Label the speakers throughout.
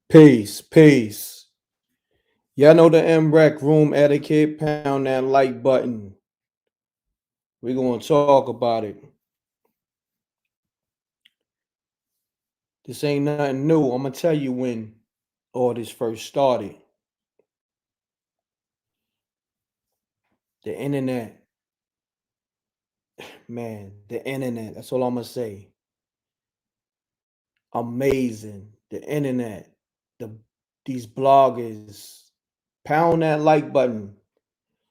Speaker 1: Peace, peace. Y'all know the M.Reck room etiquette. Pound that like button. We're going to talk about it. This ain't nothing new. I'm going to tell you when all this first started. The internet, man, the internet. That's all I'm going to say. Amazing. The internet, these bloggers. Pound that like button.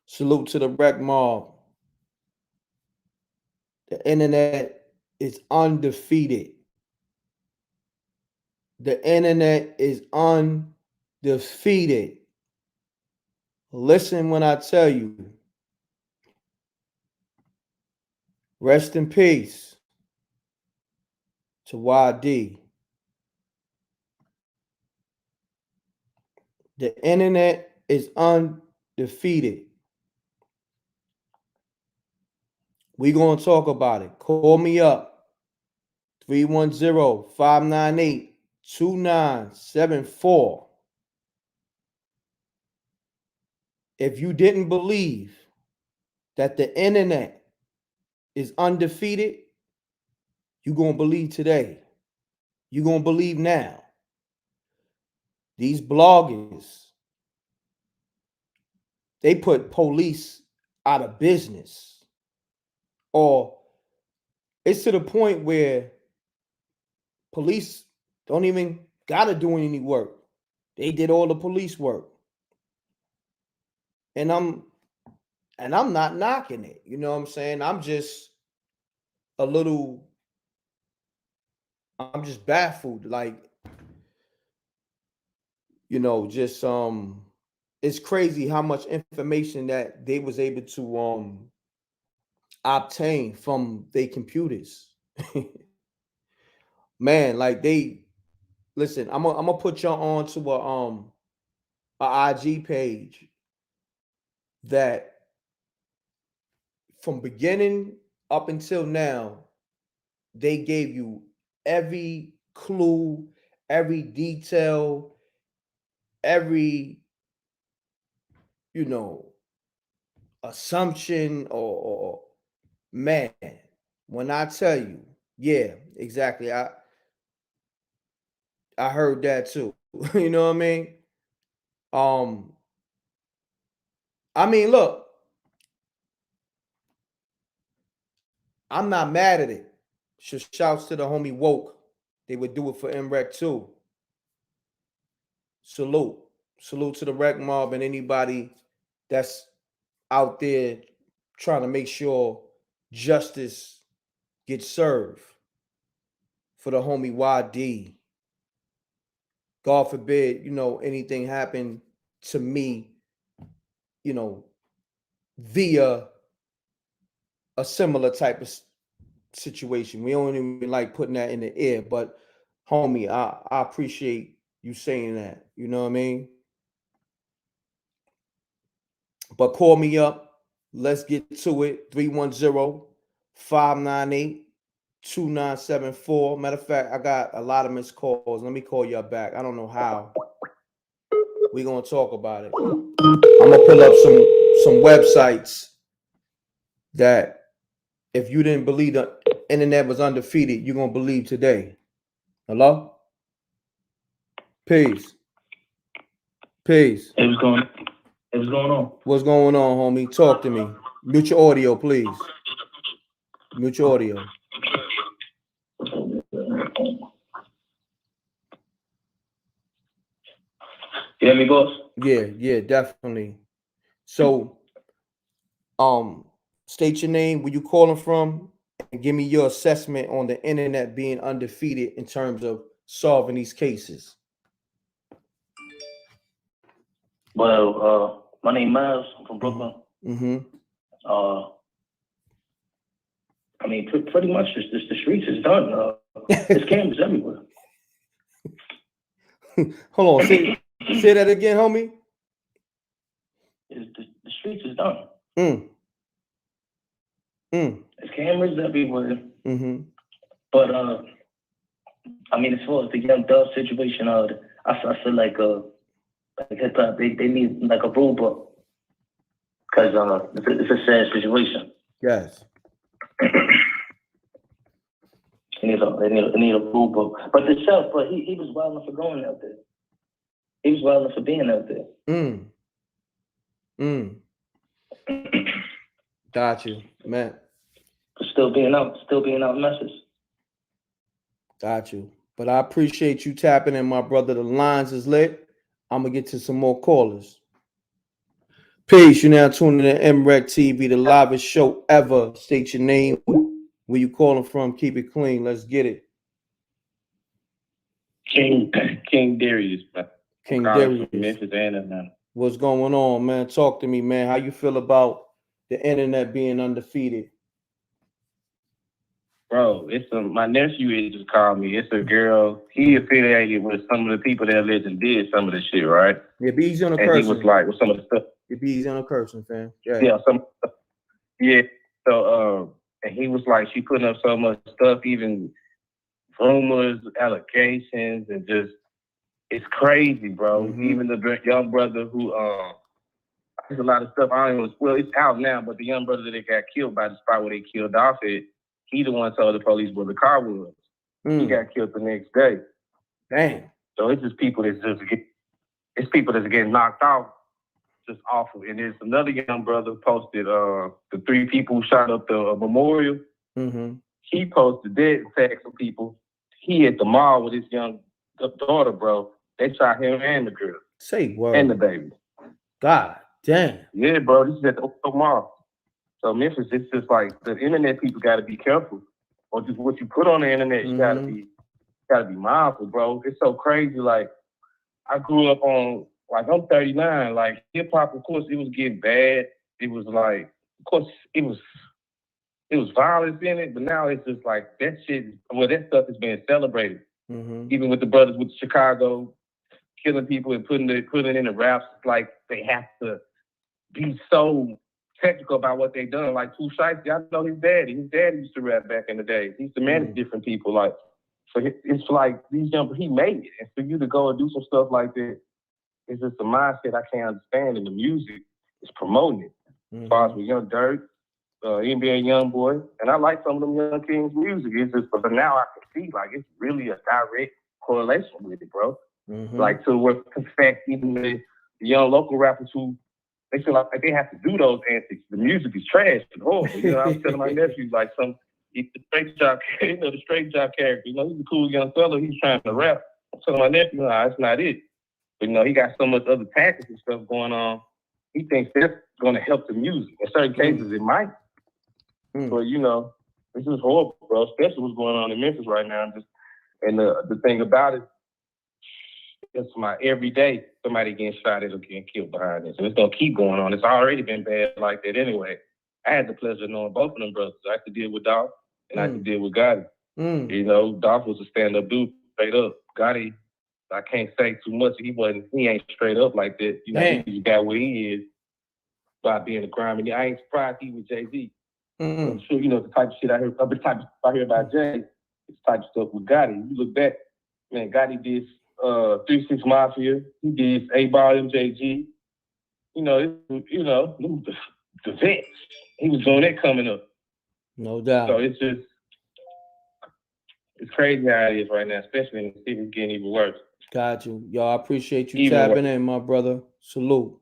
Speaker 1: Salute to the rec mob. The internet is undefeated. The internet is undefeated. Listen when I tell you. Rest in peace to YD. The internet is undefeated. We going to talk about it. Call me up. 310-598-2974. If you didn't believe that the internet is undefeated, you're going to believe today. You're going to believe now. These bloggers, they put police out of business. Or it's to the point where police don't even got to do any work. They did all the police work. And I'm not knocking it. You know what I'm saying? I'm just baffled. Like, just it's crazy how much information that they was able to obtain from their computers. Man, like listen, I'm gonna put y'all on to a IG page that from beginning up until now, they gave you every clue, every detail, every assumption or man. When I tell you, yeah, exactly. I heard that too. You know what I mean? Um, look, I'm not mad at it. Shouts to the homie Woke. They would do it for M.Reck too. Salute. Salute to the rec mob and anybody that's out there trying to make sure justice gets served for the homie YD. God forbid, anything happen to me, via a similar type of situation. We don't even like putting that in the air, but homie, I appreciate you saying that. You know what I mean? But call me up. Let's get to it. 310-598-2974. Matter of fact, I got a lot of missed calls. Let me call y'all back. I don't know how. We're going to talk about it. I'm going to pull up some websites that if you didn't believe the internet was undefeated, you're going to believe today. Hello? Peace. Peace.
Speaker 2: Hey, what's going on?
Speaker 1: What's going on, homie? Talk to me. Mute your audio, please. Mute your audio.
Speaker 2: You hear me, boss?
Speaker 1: Yeah, definitely. So, state your name, where you calling from, and give me your assessment on the internet being undefeated in terms of solving these cases.
Speaker 2: Well, my name Miles. I'm from Brooklyn.
Speaker 1: Mm-hmm.
Speaker 2: Pretty much the streets is done. There's cameras everywhere.
Speaker 1: Hold on, say that again, homie.
Speaker 2: The streets is done.
Speaker 1: There's
Speaker 2: cameras everywhere.
Speaker 1: Mm-hmm.
Speaker 2: But as far as the Young Dolph situation, I feel like hip hop, they need like a rule book because it's a sad situation.
Speaker 1: Yes.
Speaker 2: They need a rule book. But the Chef, but he was wild enough for going out there. He was wild enough for being out there.
Speaker 1: Got you, man.
Speaker 2: Still being out message.
Speaker 1: Got you. But I appreciate you tapping in, my brother. The lines is lit. I'm gonna get to some more callers. Peace. You now tuning in to M.Reck TV, the livest show ever. State your name, where you calling from. Keep it clean. Let's get it.
Speaker 3: King Darius, man.
Speaker 1: King Darius.
Speaker 3: Memphis and Atlanta.
Speaker 1: What's going on, man? Talk to me, man. How you feel about the internet being undefeated?
Speaker 3: Bro, my nephew had just called me. It's a girl. He affiliated with some of the people that allegedly did some of the shit, right?
Speaker 1: Yeah, be easy on the
Speaker 3: and
Speaker 1: cursing.
Speaker 3: He was like, with some of the stuff.
Speaker 1: Yeah, be easy on the cursing, fam.
Speaker 3: Yeah, yeah. So, and he was like, she putting up so much stuff, even rumors, allegations, and just, it's crazy, bro.
Speaker 1: Mm-hmm.
Speaker 3: Even the young brother who, there's a lot of stuff I don't even, well, it's out now, but the young brother that got killed by the spot where they killed Dolph at, he the one told the police where the car was. He got killed the next day.
Speaker 1: Damn.
Speaker 3: So it's just people that's getting knocked out just awful. And there's another young brother posted the 3 people who shot up the memorial.
Speaker 1: Mm-hmm.
Speaker 3: He posted that and tagged some people. He at the mall with his young daughter, bro. They shot him and the girl.
Speaker 1: Say what?
Speaker 3: And the baby.
Speaker 1: God damn.
Speaker 3: Yeah, bro. This is at the mall. So Memphis, it's just like the internet people got to be careful, or just what you put on the internet, you gotta be mindful, bro. It's so crazy. Like I grew up on, like I'm 39. Like hip hop, of course, it was getting bad. It was like, of course, it was violence in it, but now it's just like that shit. Well, that stuff is being celebrated.
Speaker 1: Mm-hmm.
Speaker 3: Even with the brothers with Chicago killing people and putting it in the raps, like they have to be so technical about what they done. Like Pooh Shiesty, I know his daddy. His daddy used to rap back in the day. He used to manage different people. Like, so it's like these young, he made it. And for you to go and do some stuff like that, it's just a mindset I can't understand. And the music is promoting it. As far as with Young Dirt, NBA Young Boy, and I like some of them Young Kings music. It's just, but now I can see like it's really a direct correlation with it, bro.
Speaker 1: Mm-hmm.
Speaker 3: Like to what affect even the young local rappers who they feel like they have to do those antics. The music is trash and horrible. You know, I was telling my nephew like he's the straight job, the straight job character. You know, he's a cool young fellow. He's trying to rap. I'm telling my nephew, no, that's not it. But he got so much other tactics and stuff going on. He thinks that's going to help the music. In certain cases, it might. But this is horrible, bro. Especially what's going on in Memphis right now. And the thing about it, it's every day somebody getting shot at or getting killed behind it. So it's gonna keep going on. It's already been bad like that anyway. I had the pleasure of knowing both of them brothers. I had to deal with Dolph and I had to deal with Gotti. Dolph was a stand-up dude, straight up. Gotti, I can't say too much. He ain't straight up like that. He got where he is by being a crime. And I ain't surprised he was Jay-Z. I'm sure the type of shit I hear about Jay, it's the type of stuff with Gotti. You look back, man, Gotti did 3-6 Mafia. He did 8-Ball MJG. The vets. He was doing that coming up.
Speaker 1: No doubt.
Speaker 3: So it's crazy how it is right now, especially in the city. It's getting even worse.
Speaker 1: Got you. Y'all, I appreciate you tapping in, my brother. Salute.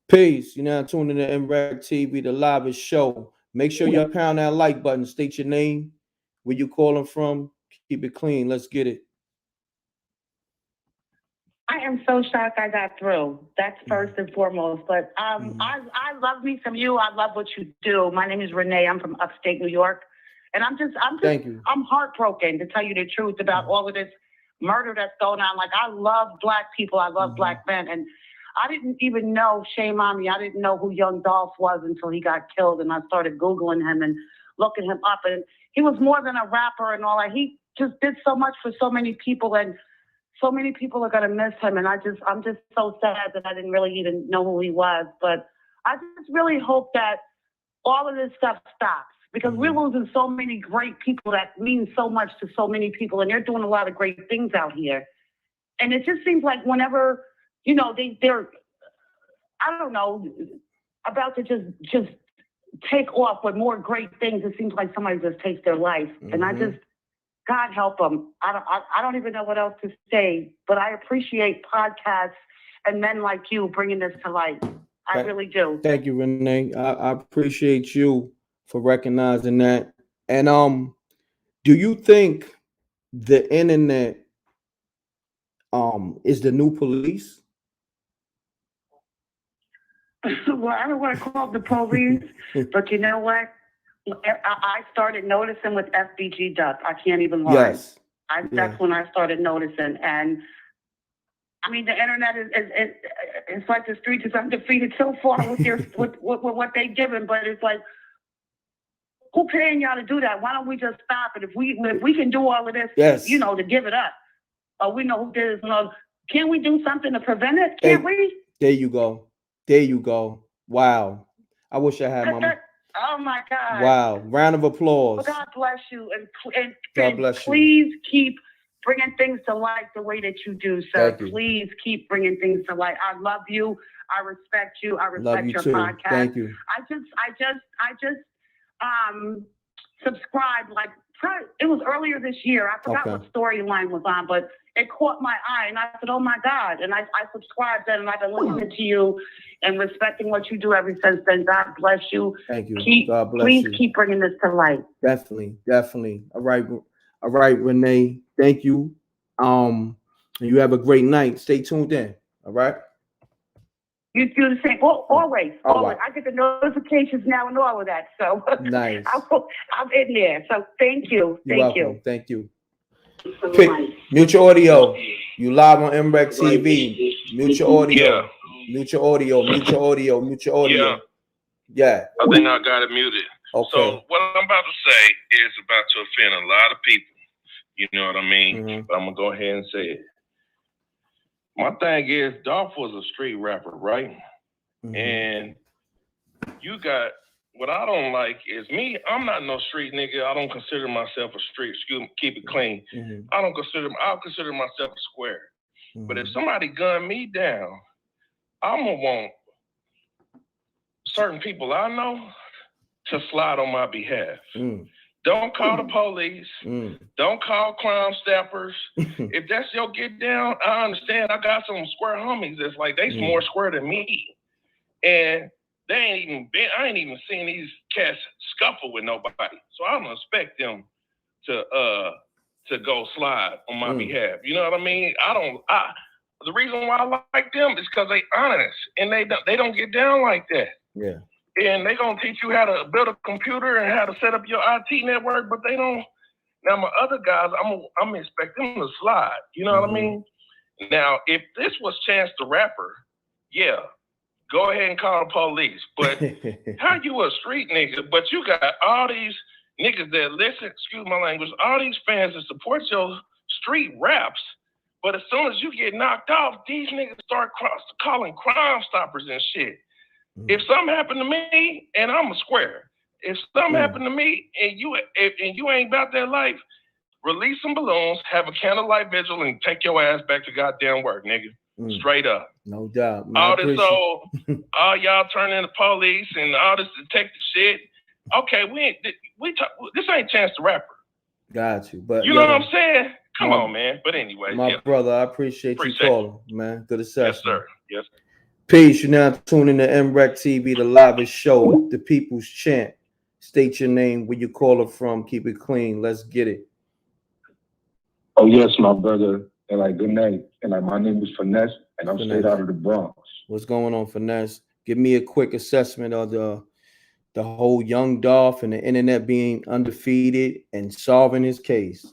Speaker 1: Peace. You're now tuning in to M.Reck TV, the livest show. Make sure you pound that like button. State your name, where you calling from. Keep it clean. Let's get it.
Speaker 4: I am so shocked I got through. That's first and foremost. But I love me some you. I love what you do. My name is Renee. I'm from upstate New York. And
Speaker 1: Thank you.
Speaker 4: I'm heartbroken, to tell you the truth, about all of this murder that's going on. Like, I love Black people. I love Black men. And I didn't even know, shame on me, I didn't know who young Dolph was until he got killed. And I started Googling him and looking him up. And he was more than a rapper and all that. He just did so much for so many people. And so many people are going to miss him. And I'm just so sad that I didn't really even know who he was. But I just really hope that all of this stuff stops, because we're losing so many great people that mean so much to so many people. And they're doing a lot of great things out here. And it just seems like whenever, you know, they're, I don't know, about to just take off with more great things, it seems like somebody just takes their life. And I just, God help them. I don't even know what else to say, but I appreciate podcasts and men like you bringing this to light. I really do.
Speaker 1: Thank you, Renee. I appreciate you for recognizing that. And do you think the internet is the new police?
Speaker 4: Well, I don't want to call the police, but you know what? I started noticing with FBG Duck. I can't even lie.
Speaker 1: Yes.
Speaker 4: That's when I started noticing. And I mean, the internet it's like the streets is undefeated so far with with what they giving, but it's like, who paying y'all to do that? Why don't we just stop it? If we can do all of this,
Speaker 1: Yes.
Speaker 4: you know, to give it up, or we know who did it. You know, can we do something to prevent it? Can't we?
Speaker 1: There you go. There you go. Wow. I wish I had my.
Speaker 4: Oh my God.
Speaker 1: Wow. Round of applause.
Speaker 4: Well, God bless you, and
Speaker 1: God bless you.
Speaker 4: Please keep bringing things to light the way that you do, sir.
Speaker 1: Thank you.
Speaker 4: Please keep bringing things to light. I love you. I respect you. I respect
Speaker 1: Love you
Speaker 4: your
Speaker 1: too.
Speaker 4: podcast.
Speaker 1: Thank you.
Speaker 4: I just subscribed, like, it was earlier this year. I forgot what storyline was on, but it caught my eye, and I said, oh my God. And I subscribed then, and I've been listening to you and respecting what you do ever since then. God bless you.
Speaker 1: Thank you. God bless
Speaker 4: please
Speaker 1: you.
Speaker 4: keep bringing this to light.
Speaker 1: Definitely. All right, Renee. Thank you. You have a great night. Stay tuned in. All right.
Speaker 4: You do the same. Always.
Speaker 1: Right.
Speaker 4: I get the notifications now and all of that. So
Speaker 1: nice.
Speaker 4: I'm in there. So thank you.
Speaker 1: You're welcome. Thank you. Mute your audio. You live on M.Reck TV. Mute your audio.
Speaker 3: Yeah.
Speaker 1: Mute your audio. Mute your audio. Mute your audio. Yeah.
Speaker 3: I think I got it muted.
Speaker 1: Okay.
Speaker 3: So what I'm about to say is about to offend a lot of people. You know what I mean? But I'm going to go ahead and say it. My thing is, Dolph was a street rapper, right? And you got, what I don't like is me, I'm not no street nigga. I don't consider myself a street, keep it clean. I'll consider myself a square. But if somebody gun me down, I'm going to want certain people I know to slide on my behalf. Don't call the police. Don't call Crime Stoppers. If that's your get down, I understand. I got some square homies that's like, they more square than me. And I ain't even seen these cats scuffle with nobody. So I don't expect them to go slide on my behalf. You know what I mean? The reason why I like them is because they honest and they don't get down like that.
Speaker 1: Yeah.
Speaker 3: And they gonna teach you how to build a computer and how to set up your IT network, but they don't. Now my other guys, I'm expecting them to slide. You know what I mean? Now, if this was Chance the Rapper, yeah, go ahead and call the police. But how you a street nigga, but you got all these niggas that listen, excuse my language, all these fans that support your street raps, but as soon as you get knocked off, these niggas start calling Crime Stoppers and shit. If something happened to me and I'm a square, if something happened to me and you ain't about that life, release some balloons, have a candlelight vigil, and take your ass back to goddamn work, nigga. Straight up.
Speaker 1: No doubt. Man,
Speaker 3: all y'all turn into police and all this detective shit. Okay, this ain't Chance the Rapper.
Speaker 1: Got you. But
Speaker 3: you know what I'm saying? Come on, man. But anyway,
Speaker 1: my brother, I appreciate you calling, man. Good assessment.
Speaker 3: Yes, sir. Yes.
Speaker 1: Peace. You're now tuning to M.Reck TV, the livest show, the people's champ. State your name, where you call it from. Keep it clean. Let's get it.
Speaker 5: Oh, yes, my brother. And good night. And my name is Finesse, and I'm straight out of the Bronx.
Speaker 1: What's going on, Finesse? Give me a quick assessment of the whole young Dolph and the internet being undefeated and solving his case.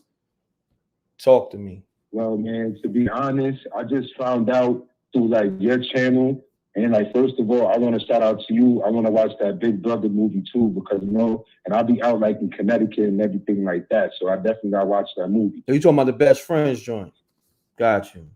Speaker 1: Talk to me.
Speaker 5: Well, man, to be honest, I just found out through your channel, and first of all, I want to shout out to you. I want to watch that Big Brother movie too, because and I'll be out in Connecticut and everything like that. So I definitely gotta watch that movie.
Speaker 1: Are you talking about the Best Friends joint? Got you.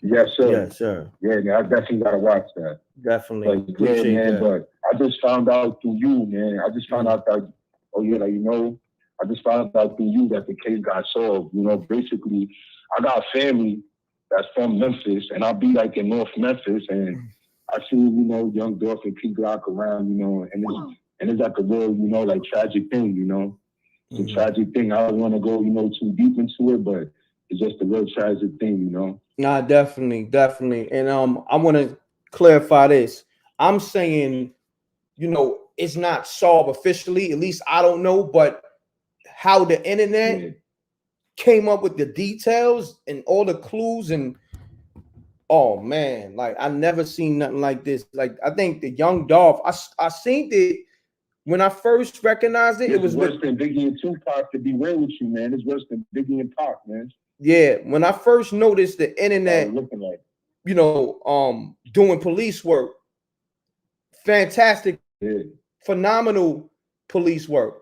Speaker 5: Yes, sir.
Speaker 1: Yes, sir.
Speaker 5: Yeah, man, I definitely gotta watch that.
Speaker 1: Definitely. Appreciate that.
Speaker 5: But I just found out through you, man. I just found out that, I just found out through you that the case got solved. Basically, I got family that's from Memphis, and I'll be like in North Memphis, and I see, you know, young Dolph and P Glock around, you know, and it's like a real, you know, like tragic thing, you know. It's a tragic thing. I don't want to go, you know, too deep into it, but it's just a real tragic thing, you know.
Speaker 1: Nah, definitely, definitely. And I want to clarify this. I'm saying, you know, it's not solved officially. At least I don't know, but how the internet came up with the details and all the clues, and oh man, like I never seen nothing like this. Like I think the young Dolph, I seen it when I first recognized it. It was
Speaker 5: worse than Biggie and Tupac, to be real with you, man. It's worse than Biggie and Pac, man.
Speaker 1: Yeah, when I first noticed the internet,
Speaker 5: looking like,
Speaker 1: you know, doing police work, fantastic, phenomenal police work.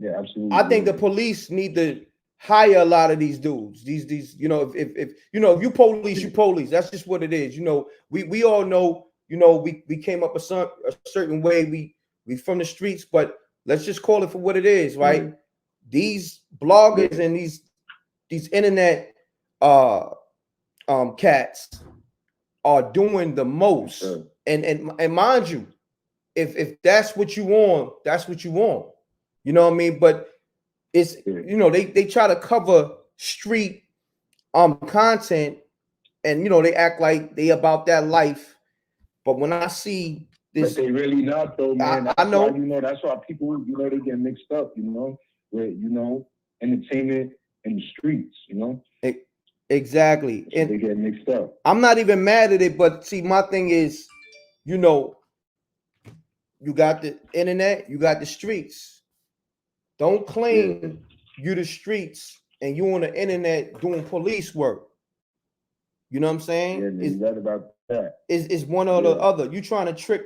Speaker 5: Yeah, absolutely.
Speaker 1: I think the police need to hire a lot of these dudes. These, you know, if you know, if you police, you police. That's just what it is. You know, we all know, you know, we came up a certain way. We from the streets, but let's just call it for what it is, right? These bloggers and these internet cats are doing the most. And mind you, if that's what you want, that's what you want. You know what I mean? But it's, you know, they try to cover street content, and you know they act like they about that life. But when I see this,
Speaker 5: but they really not though, man.
Speaker 1: I know.
Speaker 5: Why, you know, that's why people, you know, they get mixed up, you know, with, you know, entertainment and the streets, you know.
Speaker 1: Exactly.
Speaker 5: So and they get mixed up.
Speaker 1: I'm not even mad at it, but see, my thing is, you know, you got the internet, you got the streets. Don't claim you the streets and you on the internet doing police work. You know what I'm saying?
Speaker 5: Yeah, man, right about that.
Speaker 1: It's one or the other. You trying to trick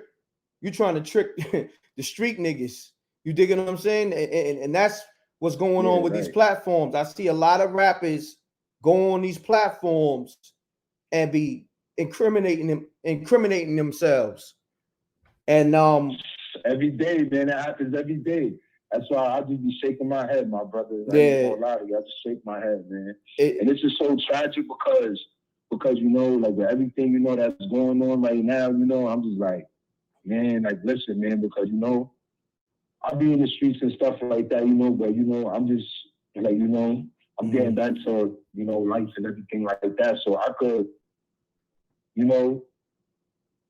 Speaker 1: the street niggas. You digging what I'm saying? And that's what's going on with these platforms. I see a lot of rappers go on these platforms and be incriminating themselves. And
Speaker 5: every day, man, it happens every day. That's why I just be shaking my head, my brother. I ain't gonna lie to you. I just shake my head, man. And this is so tragic because you know, like with everything, you know, that's going on right now, you know, I'm just like, man, like listen, man, because you know, I'll be in the streets and stuff like that, you know, but you know, I'm just like, you know, I'm getting back to, you know, life and everything like that. So I could, you know,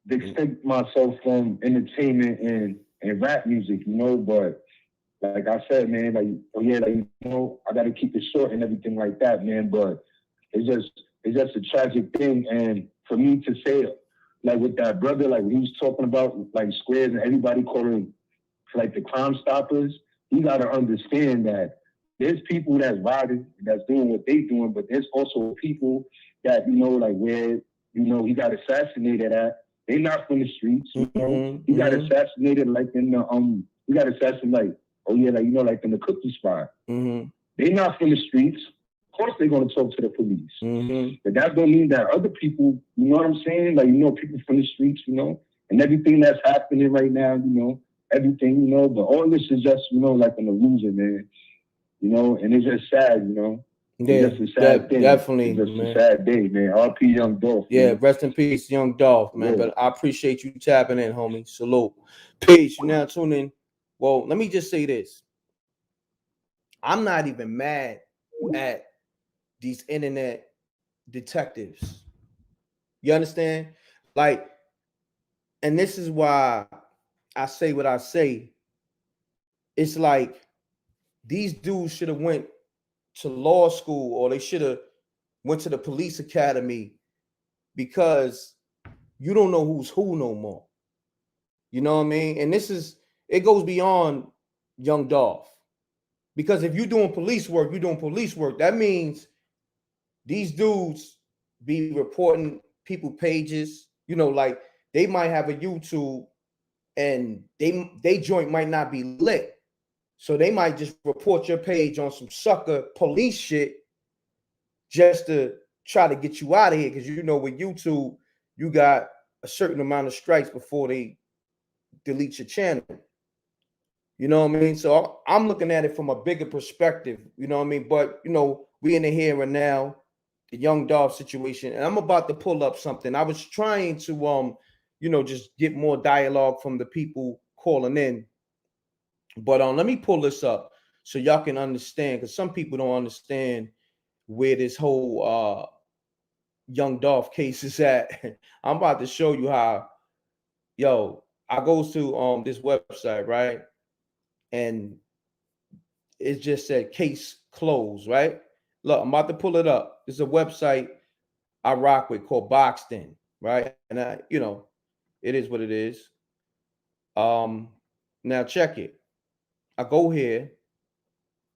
Speaker 5: distinct myself from entertainment and rap music, you know, but like I said, man, like, oh yeah, like, you know, I gotta keep it short and everything like that, man, but it's just a tragic thing. And for me to say, like with that brother, like he was talking about like squares and everybody calling like the Crime Stoppers, you gotta understand that there's people that's riding, that's doing what they doing, but there's also people that, you know, like where, you know, he got assassinated at, they not from the streets, you know. He got assassinated like in the he got assassinated like, oh yeah, like, you know, like in the cookie spot. They not from the streets. Of course they're gonna talk to the police. But that don't mean that other people, you know what I'm saying? Like, you know, people from the streets, you know, and everything that's happening right now, you know, everything, you know, but all this is just, you know, like an illusion, man. You know, and it's just sad, you know.
Speaker 1: Yeah,
Speaker 5: it's just a sad thing.
Speaker 1: Definitely,
Speaker 5: it's just
Speaker 1: man.
Speaker 5: a sad day, man. R.P. Young Dolph.
Speaker 1: Yeah,
Speaker 5: man.
Speaker 1: rest in peace, Young Dolph, man. But I appreciate you tapping in, homie. Salute. Peace. You now tune in. Well, let me just say this. I'm not even mad at these internet detectives. You understand? Like, and this is why I say what I say. It's like these dudes should have went to law school, or they should have went to the police academy, because you don't know who's who no more. You know what I mean? And it goes beyond Young Dolph. Because if you're doing police work, you're doing police work. That means these dudes be reporting people pages, you know, like they might have a YouTube and they joint might not be lit. So they might just report your page on some sucker police shit just to try to get you out of here. Because you know, with YouTube, you got a certain amount of strikes before they delete your channel. You know what I mean? So I'm looking at it from a bigger perspective. You know what I mean? But you know, we in the here and now. the young Dolph situation, and I'm about to pull up something. I was trying to just get more dialogue from the people calling in, but let me pull this up so y'all can understand, because some people don't understand where this whole young Dolph case is at. I'm about to show you how. I goes to this website, right? And it just said case closed, right? Look, I'm about to pull it up. It's a website I rock with called Boxed In, right? And it is what it is. Now check it. I go here,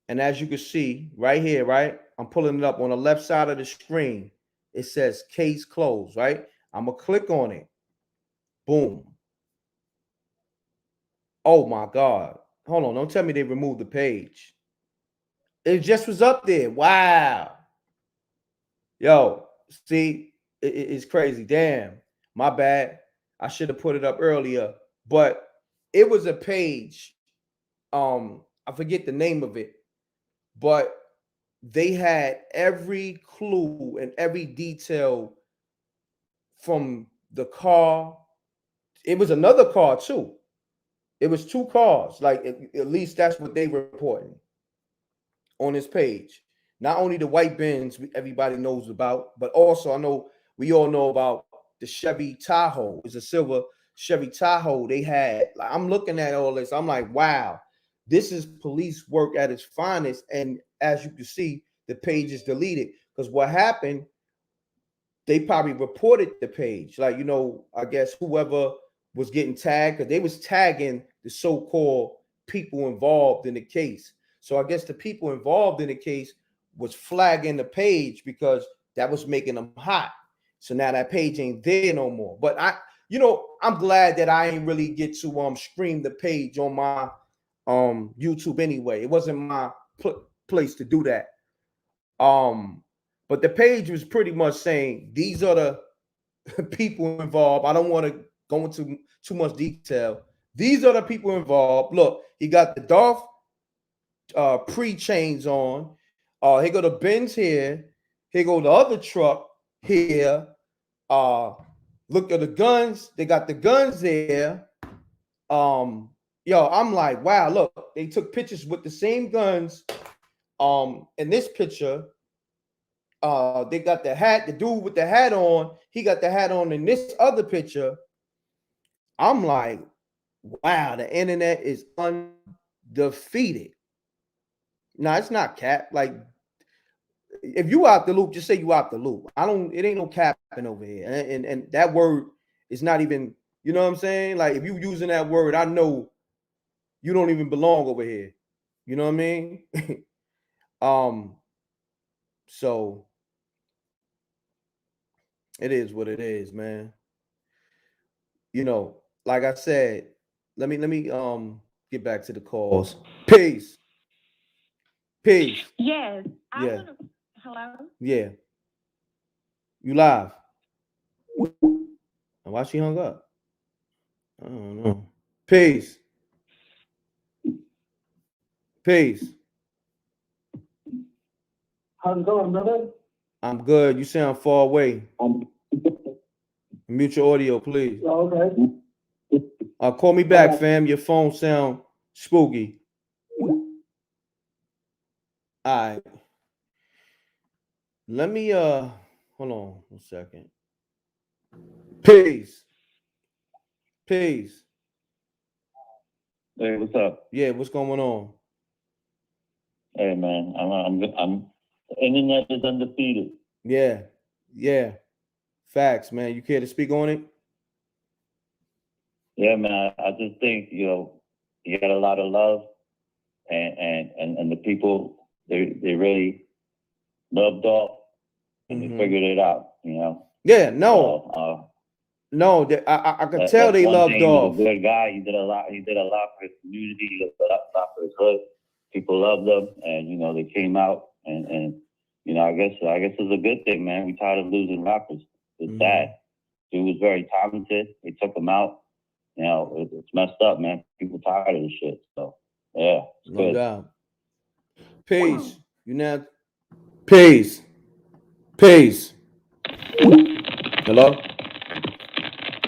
Speaker 1: and as you can see right here, right? I'm pulling it up on the left side of the screen. It says case closed, right? I'm gonna click on it. Boom. Oh my God. Hold on. Don't tell me they removed the page. It just was up there. Wow. Yo, see, it's crazy. Damn. My bad. I should have put it up earlier. But it was a page. I forget the name of it, but they had every clue and every detail from the car. It was another car too. It was two cars. Like at least that's what they were reporting on this page. Not only the white Benz everybody knows about, but also we all know about the Chevy Tahoe. It's a silver Chevy Tahoe they had. Like, I'm looking at all this. I'm like, wow, this is police work at its finest. And as you can see, the page is deleted because what happened, they probably reported the page. Like, I guess whoever was getting tagged, because they was tagging the so-called people involved in the case. So I guess the people involved in the case was flagging the page because that was making them hot. So now that page ain't there no more. But I'm glad that I ain't really get to stream the page on my YouTube anyway. It wasn't my place to do that. But the page was pretty much saying these are the people involved. I don't want to go into too much detail. These are the people involved. Look, he got the Dolph pre-chains on. Here go the Benz here. Here go the other truck here. Look at the guns. They got the guns there. I'm like, wow, look, they took pictures with the same guns. In this picture, they got the hat, the dude with the hat on, he got the hat on in this other picture. I'm like, wow, the internet is undefeated. No, it's not cap. Like, if you out the loop, just say you out the loop. It ain't no capping over here. And that word is not even, you know what I'm saying? Like, if you using that word, I know you don't even belong over here. You know what I mean? So it is what it is, man. Like I said, let me get back to the calls. Peace.
Speaker 6: Yes.
Speaker 1: Yeah.
Speaker 6: Hello?
Speaker 1: Yeah. You live. Why she hung up? I don't know. Peace.
Speaker 5: How's it going, brother?
Speaker 1: I'm good. You sound far away. Mute your audio, please.
Speaker 5: Okay.
Speaker 1: Call me back, fam. Your phone sound spooky. All right. Let me hold on 1 second. Peace.
Speaker 3: Hey, what's up?
Speaker 1: Yeah, what's going on?
Speaker 3: Hey, man, I'm the internet is undefeated.
Speaker 1: Yeah. Facts, man. You care to speak on it?
Speaker 3: Yeah, man. I just think you got a lot of love, and the people they really love Dolph, and they figured it out.
Speaker 1: Yeah, no.
Speaker 3: So,
Speaker 1: No, I could tell they loved Dolph.
Speaker 3: He was a good guy. He did a lot. He did a lot for his community. He did a lot for his hood. People loved him, and they came out, and I guess it's a good thing, man. We tired of losing rappers. It's sad. He was very talented. They took him out. It's messed up, man. People tired of this shit. So yeah, it's
Speaker 1: No
Speaker 3: good.
Speaker 1: doubt. Peace. You now. Peace. Peace. Hello?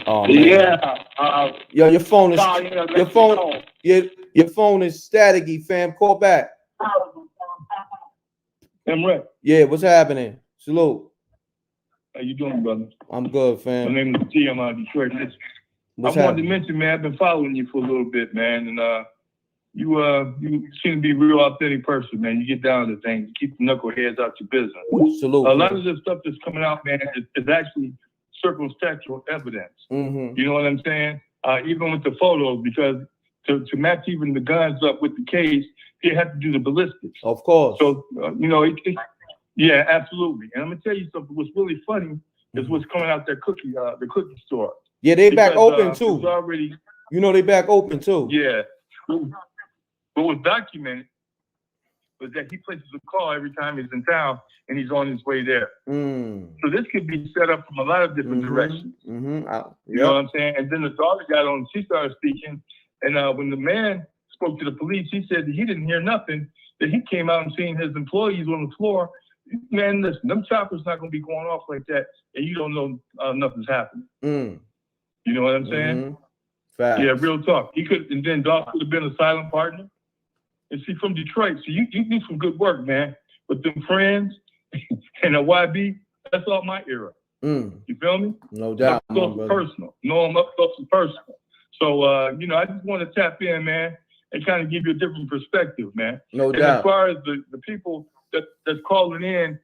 Speaker 1: Oh, man.
Speaker 3: Yeah.
Speaker 1: Yo, your phone is
Speaker 3: Sorry,
Speaker 1: your phone. Your phone is staticky, fam. Call back.
Speaker 3: M.Reck,
Speaker 1: Yeah, what's happening? Salute.
Speaker 3: how you doing, brother?
Speaker 1: I'm good,
Speaker 3: My
Speaker 1: fam.
Speaker 3: name is T. I'm out of Detroit. Listen,
Speaker 1: What's
Speaker 3: I wanted
Speaker 1: happening?
Speaker 3: to mention, man, I've been following you for a little bit, man, and you seem to be a real authentic person, man. You get down to things, you keep the knuckleheads out your business.
Speaker 1: Salute.
Speaker 3: A lot of this stuff that's coming out, man, is actually circumstantial evidence.
Speaker 1: Mm-hmm.
Speaker 3: You know what I'm saying? Even with the photos, because to match even the guns up with the case, you have to do the ballistics.
Speaker 1: Of course.
Speaker 3: So, yeah, absolutely. And I'm gonna tell you something. What's really funny is what's coming out that the cookie store.
Speaker 1: Yeah, they back
Speaker 3: Because,
Speaker 1: open
Speaker 3: it's
Speaker 1: too.
Speaker 3: already,
Speaker 1: You know they back open too.
Speaker 3: yeah. What was documented was that he places a call every time he's in town and he's on his way there.
Speaker 1: Mm.
Speaker 3: So this could be set up from a lot of different directions.
Speaker 1: Mm-hmm.
Speaker 3: You know what I'm saying? And then the daughter got on, she started speaking. And when the man spoke to the police, he said that he didn't hear nothing, that he came out and seen his employees on the floor. Man, listen, them choppers not going to be going off like that, and you don't know nothing's happening.
Speaker 1: Mm.
Speaker 3: You know what I'm saying?
Speaker 1: Mm-hmm. Facts.
Speaker 3: Yeah, real talk. He could, and then Dolph could have been a silent partner. And see, from Detroit, so you do some good work, man. With them friends and a YB, that's all my era.
Speaker 1: Mm.
Speaker 3: You feel me?
Speaker 1: No doubt,
Speaker 3: Up close and personal. No, I'm up close and personal. So, I just want to tap in, man, and kind of give you a different perspective, man.
Speaker 1: No
Speaker 3: And
Speaker 1: doubt.
Speaker 3: as far as the people that's calling in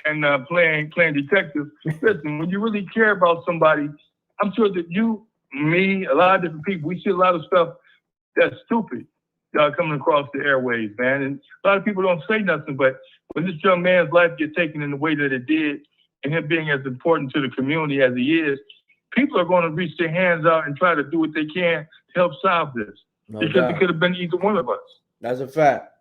Speaker 3: and playing detective, listen, when you really care about somebody, I'm sure that you, me, a lot of different people, we see a lot of stuff that's stupid coming across the airways, man. And a lot of people don't say nothing, but when this young man's life gets taken in the way that it did, and him being as important to the community as he is, people are going to reach their hands out and try to do what they can to help solve this.
Speaker 1: No
Speaker 3: because
Speaker 1: doubt.
Speaker 3: it could have been either one of us.
Speaker 1: That's a fact.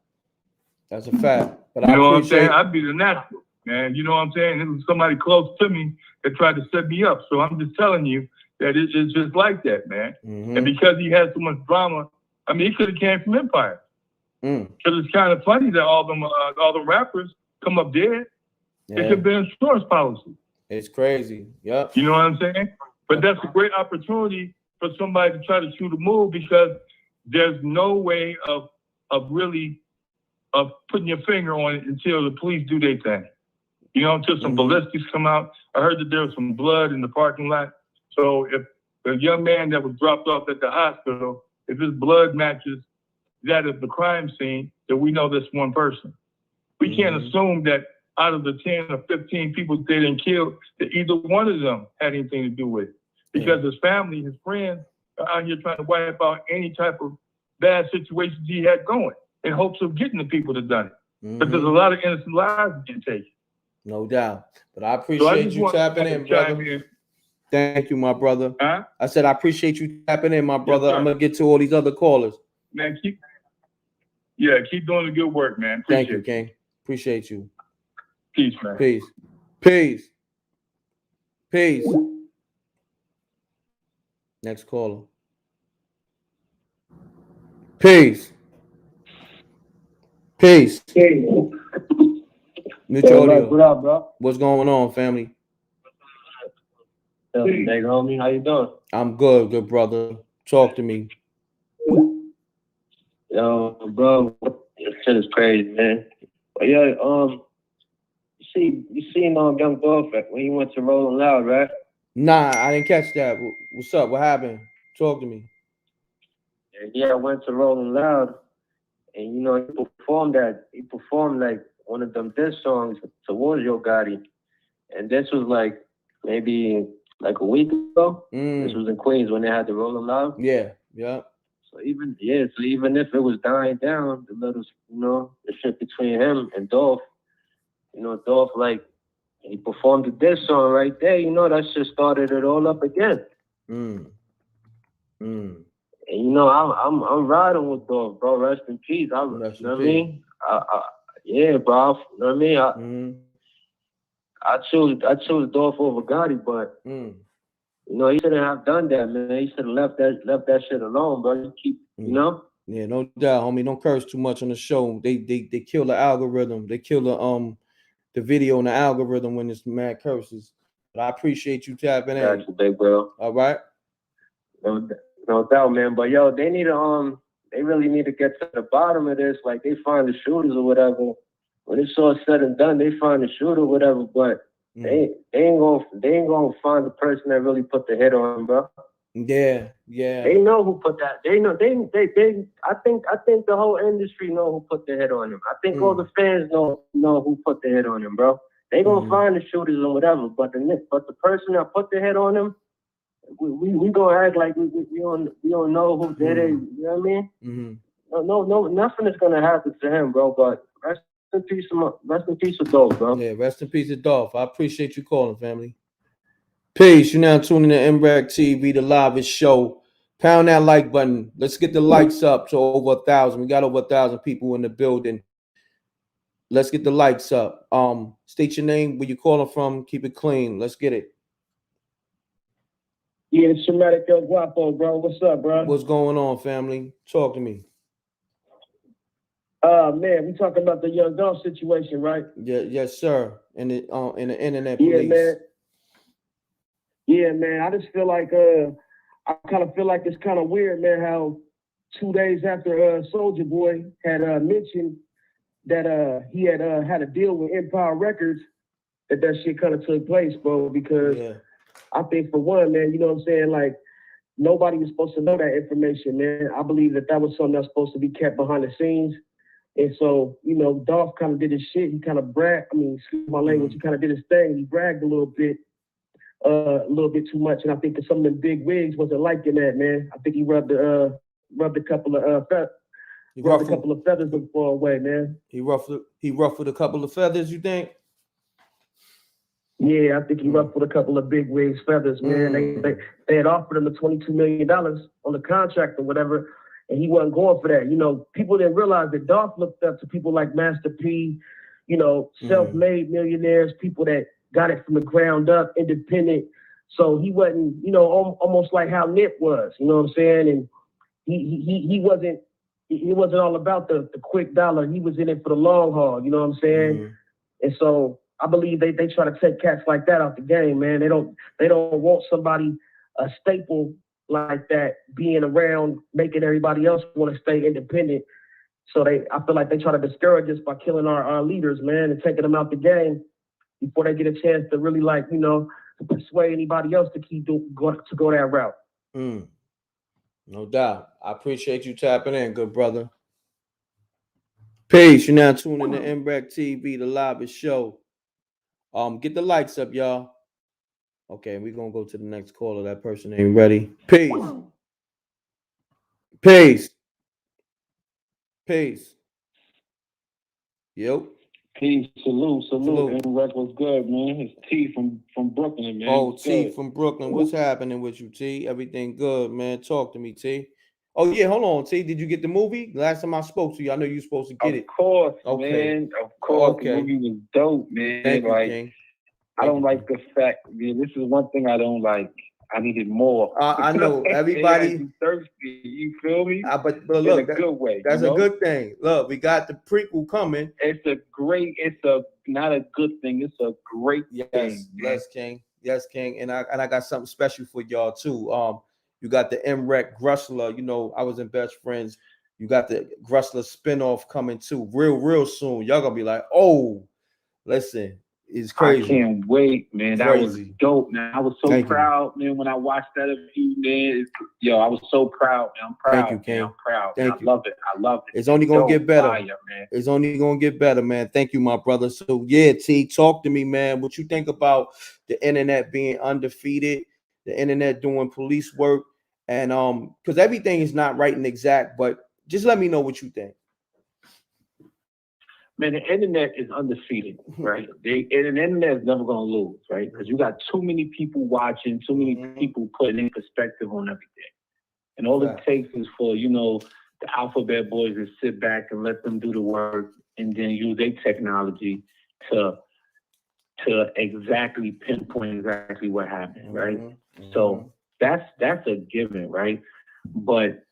Speaker 1: That's a fact. But
Speaker 3: You
Speaker 1: I
Speaker 3: know what I'm
Speaker 1: appreciate
Speaker 3: saying? I'd be the natural, man. You know what I'm saying? It was somebody close to me that tried to set me up. So I'm just telling you that it's just like that, man.
Speaker 1: Mm-hmm.
Speaker 3: And because he had so much drama, I mean, he could have came from Empire.
Speaker 1: Mm.
Speaker 3: Because it's kind of funny that all the rappers come up dead.
Speaker 1: Yeah.
Speaker 3: It could be an insurance policy.
Speaker 1: It's crazy. Yep.
Speaker 3: You know what I'm saying? But that's a great opportunity for somebody to try to shoot a move, because there's no way of really putting your finger on it until the police do their thing. You know, until some ballistics come out. I heard that there was some blood in the parking lot. So if the young man that was dropped off at the hospital, if his blood matches that of the crime scene, then we know that's one person. We can't assume that out of the 10 or 15 people they didn't kill, that either one of them had anything to do with it. Because his family, his friends are out here trying to wipe out any type of bad situations he had going in hopes of getting the people that done it. But there's a lot of innocent lives being taken.
Speaker 1: No doubt. But I appreciate you tapping in, brother. Thank you, my brother.
Speaker 3: Huh?
Speaker 1: I said I appreciate you tapping in, my brother. I'm gonna get to all these other callers.
Speaker 3: Man, keep doing the good work, man.
Speaker 1: Thank you, King. Appreciate you.
Speaker 3: Peace, man.
Speaker 1: Peace. Peace. Peace. Next caller. Peace. Peace. Mutual audio.
Speaker 6: What up, bro?
Speaker 1: What's going on, family?
Speaker 6: Big homie, how you doing?
Speaker 1: I'm good, good brother. Talk to me.
Speaker 6: Yo, bro, this shit is crazy, man. But yeah, you seen young Dolph when he went to Rolling Loud, right?
Speaker 1: Nah, I didn't catch that. What's up? What happened? Talk to me.
Speaker 6: Yeah, I went to Rolling Loud, and he performed like one of them diss songs towards Yo Gotti, and this was like maybe like a week ago. This was in Queens when they had the Rolling Loud.
Speaker 1: Yeah.
Speaker 6: So even if it was dying down, the little, the shit between him and Dolph, Dolph, like, he performed a diss song right there, that shit started it all up again. And I'm riding with Dolph, bro. Rest in peace. You know what I mean? Yeah, bro. You know what I mean? I chose Dolph over Gotti, but he shouldn't have done that, man. He should have left that shit alone, bro. You keep,
Speaker 1: Yeah, no doubt, homie. Don't curse too much on the show. They kill the algorithm. They kill the video and the algorithm when it's mad curses. But I appreciate you tapping in.
Speaker 6: That's big, bro.
Speaker 1: All right.
Speaker 6: No doubt, man. But yo, they need to they really need to get to the bottom of this. Like, they find the shooters or whatever. When it's all said and done, they find the shooter or whatever. But they ain't gonna find the person that really put the hit on him, bro.
Speaker 1: Yeah.
Speaker 6: They know who put that. They know. They. I think the whole industry know who put the hit on him. I think all the fans know who put the hit on him, bro. They gonna find the shooters or whatever. But the person that put the hit on him, we gonna act like we don't know who did it. You know what I mean? No, nothing is gonna happen to him, bro. But rest in peace of Dolph, bro.
Speaker 1: Yeah, rest in peace of Dolph. I appreciate you calling, family. Peace. You're now tuning to M.Reck TV, the live show. Pound that like button. Let's get the likes up to over 1,000. We got over 1,000 people in the building. Let's get the likes up. State your name, where you calling from. Keep it clean. Let's get it.
Speaker 7: Yeah, it's Traumatic El Guapo, bro. What's up, bro?
Speaker 1: What's going on, family? Talk to me.
Speaker 7: Man, we talking about the young Dolph situation, right?
Speaker 1: Yeah, yes, sir. In the internet police.
Speaker 7: Yeah, man. I just feel like I kind of feel like it's kind of weird, man, how 2 days after Soulja Boy had mentioned that he had had a deal with Empire Records, that shit kind of took place, bro, because I think, for one, man, you know what I'm saying, like, nobody was supposed to know that information, man. I believe that was something that's supposed to be kept behind the scenes. And so, you know, Dolph kind of did his shit. He kind of bragged. I mean, excuse my language. He kind of did his thing. He bragged a little bit too much. And I think that some of the big wigs wasn't liking that, man. I think he rubbed a couple of feathers the wrong way, man.
Speaker 1: He ruffled a couple of feathers, you think?
Speaker 7: Yeah, I think he ruffled a couple of big wigs feathers, man. They had offered him the $22 million on the contract or whatever, and he wasn't going for that. You know, people didn't realize that Dolph looked up to people like Master P, you know, self-made millionaires, people that got it from the ground up, independent. So he wasn't, you know, almost like how Nip was, you know what I'm saying? And he wasn't all about the quick dollar. He was in it for the long haul, you know what I'm saying? And so I believe they try to take cats like that out the game, man. They don't want somebody, a staple like that, being around, making everybody else want to stay independent. So I feel like they try to discourage us by killing our leaders, man, and taking them out the game before they get a chance to really, like, you know, to persuade anybody else to go that route.
Speaker 1: No doubt. I appreciate you tapping in, good brother. Peace. You're now tuning to M.Reck TV, the live show. Get the likes up, y'all. Okay, we're gonna go to the next caller. That person ain't ready. Peace. Yo.
Speaker 5: Peace. Salute. M.Reck was good, man. It's T from Brooklyn, man.
Speaker 1: Oh, T from Brooklyn. What's happening with you, T? Everything good, man. Talk to me, T. Oh, yeah, hold on, T. Did you get the movie? Last time I spoke to you, I know you were supposed to get it.
Speaker 6: Of course,
Speaker 1: okay.
Speaker 6: Man. Of course.
Speaker 1: Okay.
Speaker 6: The movie was dope, man.
Speaker 1: Thank you,
Speaker 6: like,
Speaker 1: King.
Speaker 6: I don't like the fact, man, this is one thing I don't like. I needed more.
Speaker 1: I know. Everybody.
Speaker 6: Thirsty. You feel me?
Speaker 1: But look,
Speaker 6: in a good way.
Speaker 1: That's a good thing. Look, we got the prequel coming.
Speaker 6: It's not a good thing. It's a great thing.
Speaker 1: Yes, King. Yes, King. And I got something special for y'all too. You got the M.Reck Grustler. You know, I was in Best Friends. You got the Grustler spinoff coming too, real soon. Y'all gonna be like, oh, listen, it's crazy.
Speaker 6: I can't wait, man. That was dope, man. I was so proud, man, when I watched that of you, man. I was so proud, man. I'm proud.
Speaker 1: Thank you, King.
Speaker 6: I'm proud.
Speaker 1: Thank
Speaker 6: you. I love it.
Speaker 1: It's only gonna get better. Man. It's only gonna get better, man. Thank you, my brother. So yeah, T, talk to me, man. What you think about the internet being undefeated, the internet doing police work, and because everything is not right and exact, but just let me know what you think.
Speaker 6: Man, the internet is undefeated, right? The internet is never going to lose, right? Because you got too many people watching, too many people putting in perspective on everything. And all it takes is for, you know, the alphabet boys to sit back and let them do the work and then use their technology to exactly pinpoint exactly what happened, right? So that's a given, right? But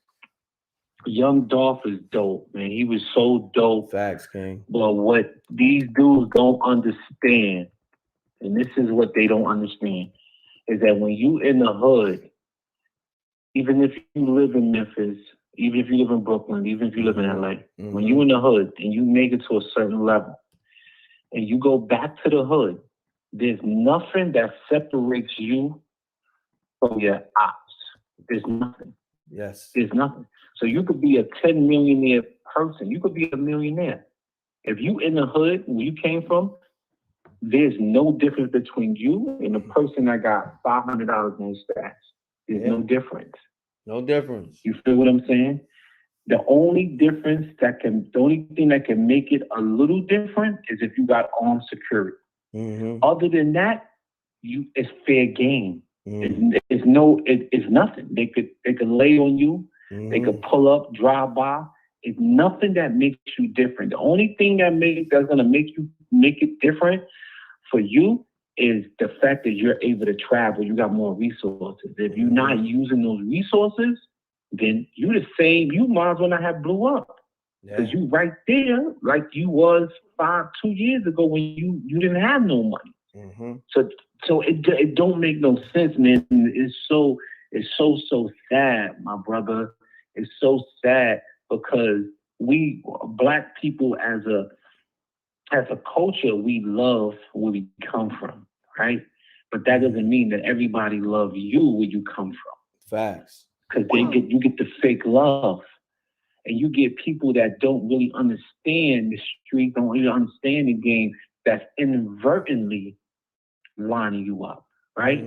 Speaker 6: Young Dolph is dope, man. He was so dope.
Speaker 1: Facts, King.
Speaker 6: But what these dudes don't understand, and this is what they don't understand, is that when you in the hood, even if you live in Memphis, even if you live in Brooklyn, even if you live in LA, when you in the hood and you make it to a certain level and you go back to the hood, there's nothing that separates you from your ops. There's nothing.
Speaker 1: Yes.
Speaker 6: There's nothing. So you could be a 10 millionaire person. You could be a millionaire. If you in the hood where you came from, there's no difference between you and the person that got $500 in his stash. There's no difference.
Speaker 1: No difference.
Speaker 6: You feel what I'm saying? The only thing that can make it a little different is if you got armed security. Other than that, it's fair game. It's nothing. They could lay on you. They could pull up, drive by. It's nothing that makes you different. The only thing that's gonna make it different for you is the fact that you're able to travel. You got more resources. If you're not using those resources, then you the same. You might as well not have blew up. Because you right there like you was 2 years ago when you didn't have no money. So it don't make no sense, man. It's so sad, my brother. It's so sad because we Black people as a culture, we love where we come from, right? But that doesn't mean that everybody loves you where you come from.
Speaker 1: Facts.
Speaker 6: Because you get the fake love. And you get people that don't really understand the street, don't really understand the game, that's inadvertently lining you up, right?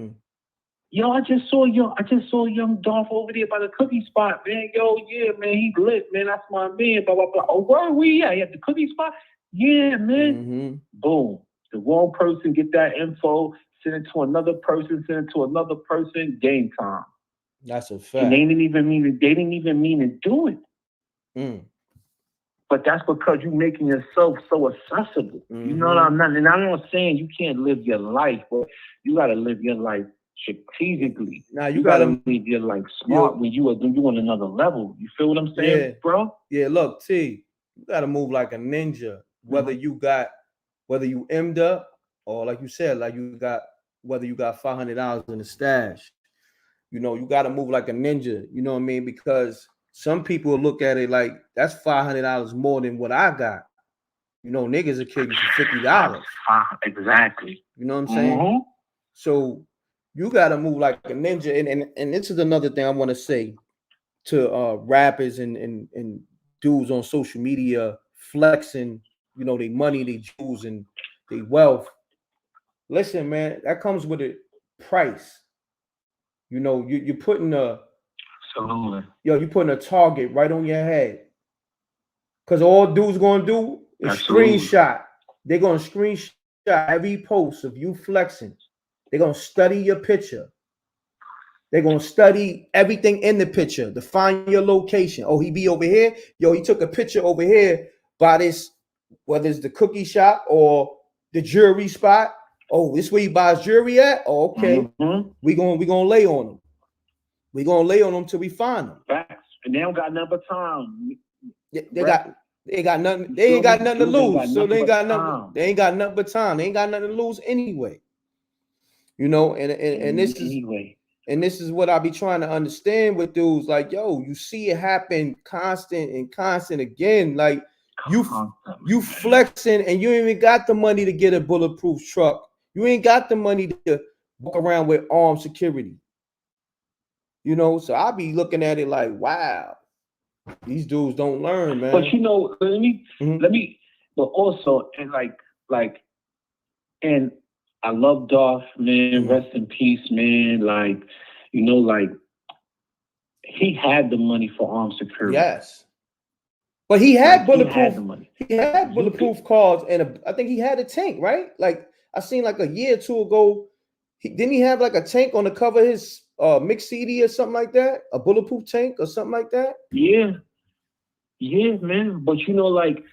Speaker 6: Yo, I just saw young Dolph over there by the cookie spot, man. Yo, yeah, man, he lit, man. That's my man, blah, blah, blah. Oh, where are we at? At the cookie spot? Yeah, man. Boom. The wrong person get that info, send it to another person, game time.
Speaker 1: That's a fact.
Speaker 6: And they didn't even mean to do it. But that's because you're making yourself so accessible. You know what I'm not? And I'm not saying you can't live your life, but you got to live your life strategically.
Speaker 1: Now
Speaker 6: you got to live your life smart when you on another level. You feel what I'm saying, bro?
Speaker 1: Yeah, look, T, you got to move like a ninja. Whether you M'd up or like you said, whether you got $500 in the stash, you know, you got to move like a ninja. You know what I mean? Because some people look at it like that's $500 more than what I got. You know, niggas will kill you for $50.
Speaker 6: Exactly.
Speaker 1: You know what I'm saying? So you gotta move like a ninja. And this is another thing I want to say to rappers and dudes on social media flexing, you know, their money, their jewels, and their wealth. Listen, man, that comes with a price. You know, you're putting you're putting a target right on your head. Because all dudes gonna do is screenshot. They're gonna screenshot every post of you flexing. They're gonna study your picture. They're gonna study everything in the picture to find your location. Oh, he be over here. Yo, he took a picture over here by this, whether it's the cookie shop or the jewelry spot. Oh, this where he buys jewelry at? Oh, okay. We gonna lay on him. We're gonna lay on them till we find them.
Speaker 6: Facts. And they don't got nothing but time.
Speaker 1: Yeah, they ain't got nothing to lose. So they ain't got nothing. They ain't got nothing but time. They ain't got nothing to lose anyway. You know, and this is what I be trying to understand with dudes. Like, yo, you see it happen constant again. Like you flexing and you ain't even got the money to get a bulletproof truck. You ain't got the money to walk around with armed security. You know, so I be looking at it like, wow, these dudes don't learn, man.
Speaker 6: But you know, let me, but also, and and I love Dolph, man. Rest in peace, man. Like, you know, like he had the money for armed security.
Speaker 1: Yes, but he had bulletproof.
Speaker 6: He had
Speaker 1: bulletproof cars, and I think he had a tank, right? Like I seen like a year or two ago. Didn't he have like a tank on the cover of his mix CD or something like that? A bulletproof tank or something like that?
Speaker 6: Yeah, man. But you know, like,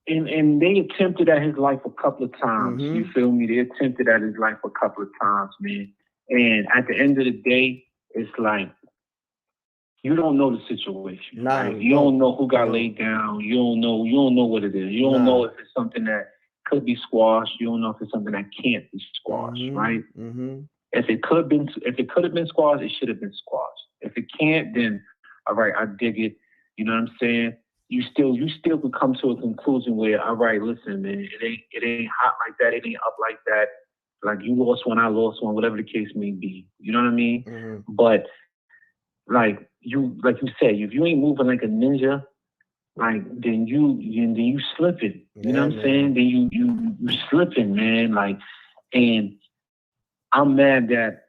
Speaker 6: and they attempted at his life a couple of times. You feel me? They attempted at his life a couple of times, man. And at the end of the day, it's like
Speaker 8: you don't know the situation.
Speaker 1: Nah,
Speaker 8: right? You don't know who got laid down. You don't know what it is. You don't know if it's something that could be squashed. You don't know if it's something that can't be squashed, right? If it could have been squashed, it should have been squashed. If it can't, then all right, I dig it. You know what I'm saying? You still could come to a conclusion where, all right, listen, man, it ain't hot like that, it ain't up like that. Like you lost one, I lost one, whatever the case may be. You know what I mean? But like you said, if you ain't moving like a ninja, like then you slipping. You know what I'm saying? Then you slipping, man. Like, and I'm mad that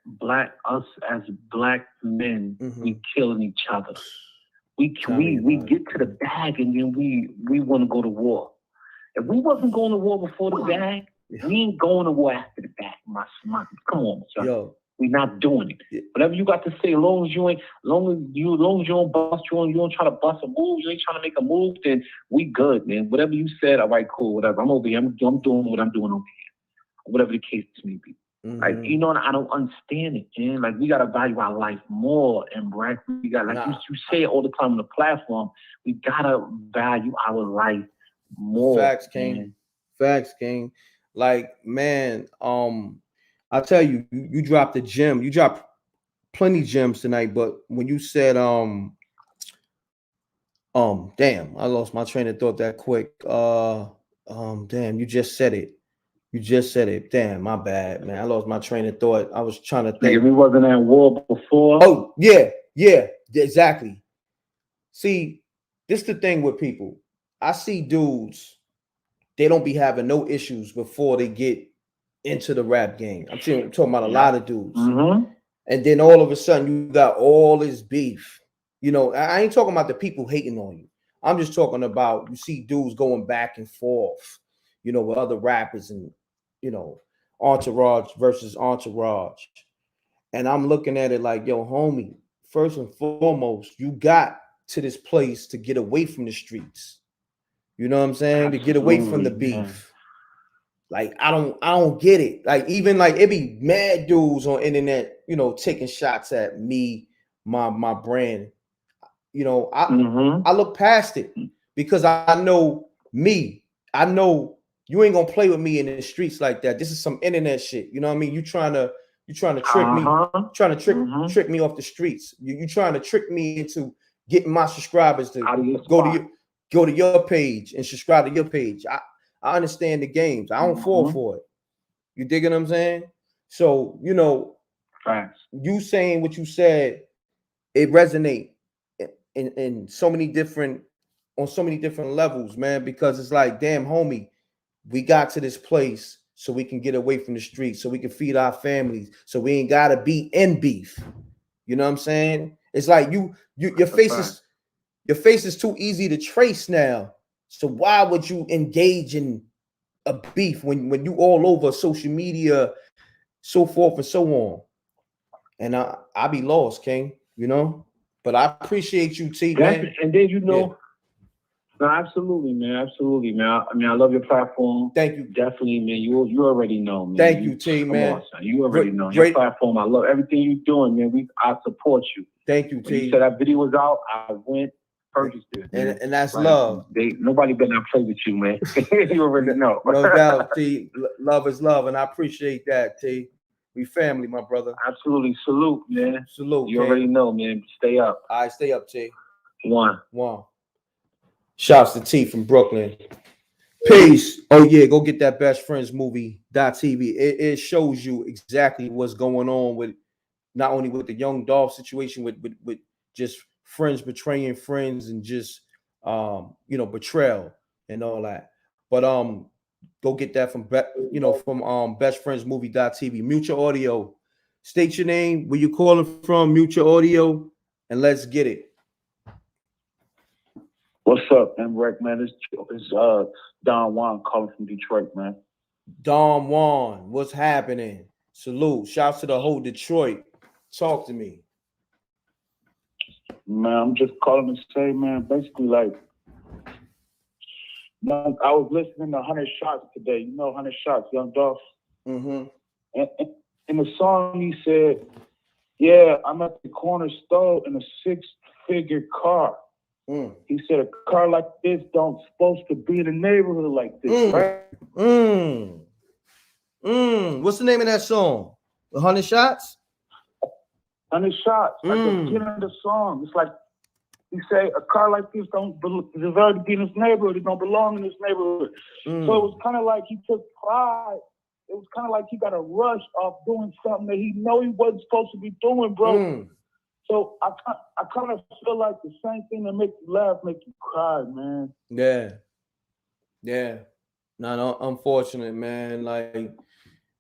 Speaker 8: us as black men, we killing each other. We get to the bag and then we want to go to war. If we wasn't going to war before the bag, we ain't going to war after the bag. Come on, son. We're not doing it. Whatever you got to say, as long as you don't bust, you don't try to bust a move, you ain't trying to make a move, then we good, man. Whatever you said, all right, cool, whatever. I'm over here. I'm doing what I'm doing over here. Whatever the case may be. Like, you know, I don't understand it, man. Like, we got to value our life more, M.Reck. We got, like you say it all the time on the platform, we got to value our life more.
Speaker 1: Facts, King. Man. Facts, King. Like, man, I tell you, you dropped a gem. You dropped plenty gems tonight, but when you said, damn, I lost my train of thought that quick. Damn, you just said it. You just said it. Damn, my bad, man. I lost my train of thought. I was trying to think.
Speaker 8: Like if we wasn't at war before.
Speaker 1: Oh, yeah, exactly. See, this is the thing with people. I see dudes, they don't be having no issues before they get into the rap game. I'm talking about a lot of dudes. And then all of a sudden, you got all this beef. You know, I ain't talking about the people hating on you. I'm just talking about you see dudes going back and forth, you know, with other rappers and, you know, entourage versus entourage. And I'm looking at it like, yo, homie, first and foremost, you got to this place to get away from the streets. You know what I'm saying? Absolutely, to get away from the beef. Man. Like, I don't get it. Like, even like it be mad dudes on internet, you know, taking shots at me, my brand. You know, I look past it because I know me. I know you ain't gonna play with me in the streets like that. This is some internet shit. You know what I mean? You trying to trick me, trick me off the streets. You trying to trick me into getting my subscribers to go to your page and subscribe to your page. I understand the games. I don't fall for it. You digging what I'm saying? So, you know, you saying what you said, it resonate in so many different, on so many different levels, man, because it's like, damn, homie, we got to this place so we can get away from the streets, so we can feed our families, so we ain't gotta be in beef. You know what I'm saying? It's like your face is too easy to trace now. So why would you engage in a beef when you all over social media, so forth and so on? And I be lost, King, you know? But I appreciate you, T, man.
Speaker 8: And then, you know, no, absolutely, man. Absolutely, man. I mean, I love your platform.
Speaker 1: Thank you.
Speaker 8: Definitely, man. You already know, man.
Speaker 1: Thank you, T, man.
Speaker 8: On, son. You already know. Your platform, I love everything you're doing, man. I support you.
Speaker 1: Thank you,
Speaker 8: When
Speaker 1: T.
Speaker 8: you said that video was out, I went, purchased it.
Speaker 1: And that's
Speaker 8: like,
Speaker 1: love.
Speaker 8: Nobody better not play with you, man. You already know.
Speaker 1: No doubt, T. Love is love, and I appreciate that, T. We family, my brother.
Speaker 8: Absolutely. Salute, man.
Speaker 1: Salute.
Speaker 8: You already know, man. Stay up.
Speaker 1: All right, stay up, T.
Speaker 8: One.
Speaker 1: Shouts to T from Brooklyn. Peace. Oh yeah, go get that Best Friends movie.tv. It shows you exactly what's going on with not only with the young Dolph situation, with just friends betraying friends and just you know, betrayal and all that. But go get that from Best Friends movie.tv. Mutual Audio. State your name, where you calling from, Mutual Audio, and let's get it.
Speaker 9: What's up, M.Reck, man? It's Don Juan calling from Detroit, man.
Speaker 1: Don Juan, what's happening? Salute. Shouts to the whole Detroit. Talk to me.
Speaker 9: Man, I'm just calling to say, man, basically, like, I was listening to 100 Shots today. You know 100 Shots, Young Dolph?
Speaker 1: Mm-hmm.
Speaker 9: And in the song, he said, yeah, I'm at the corner store in a 6 figure car. He said a car like this don't supposed to be in a neighborhood like this, right?
Speaker 1: What's the name of that song? 100 Shots?
Speaker 9: 100 Shots. Like the beginning of the song. It's like he say a car like this don't deserve to be in this neighborhood. It don't belong in this neighborhood. So it was kind of like he took pride. It was kind of like he got a rush off doing something that he know he wasn't supposed to be doing, bro. So I kind of feel like the same thing that makes you laugh, make you cry, man.
Speaker 1: Yeah. No, unfortunate, man. Like,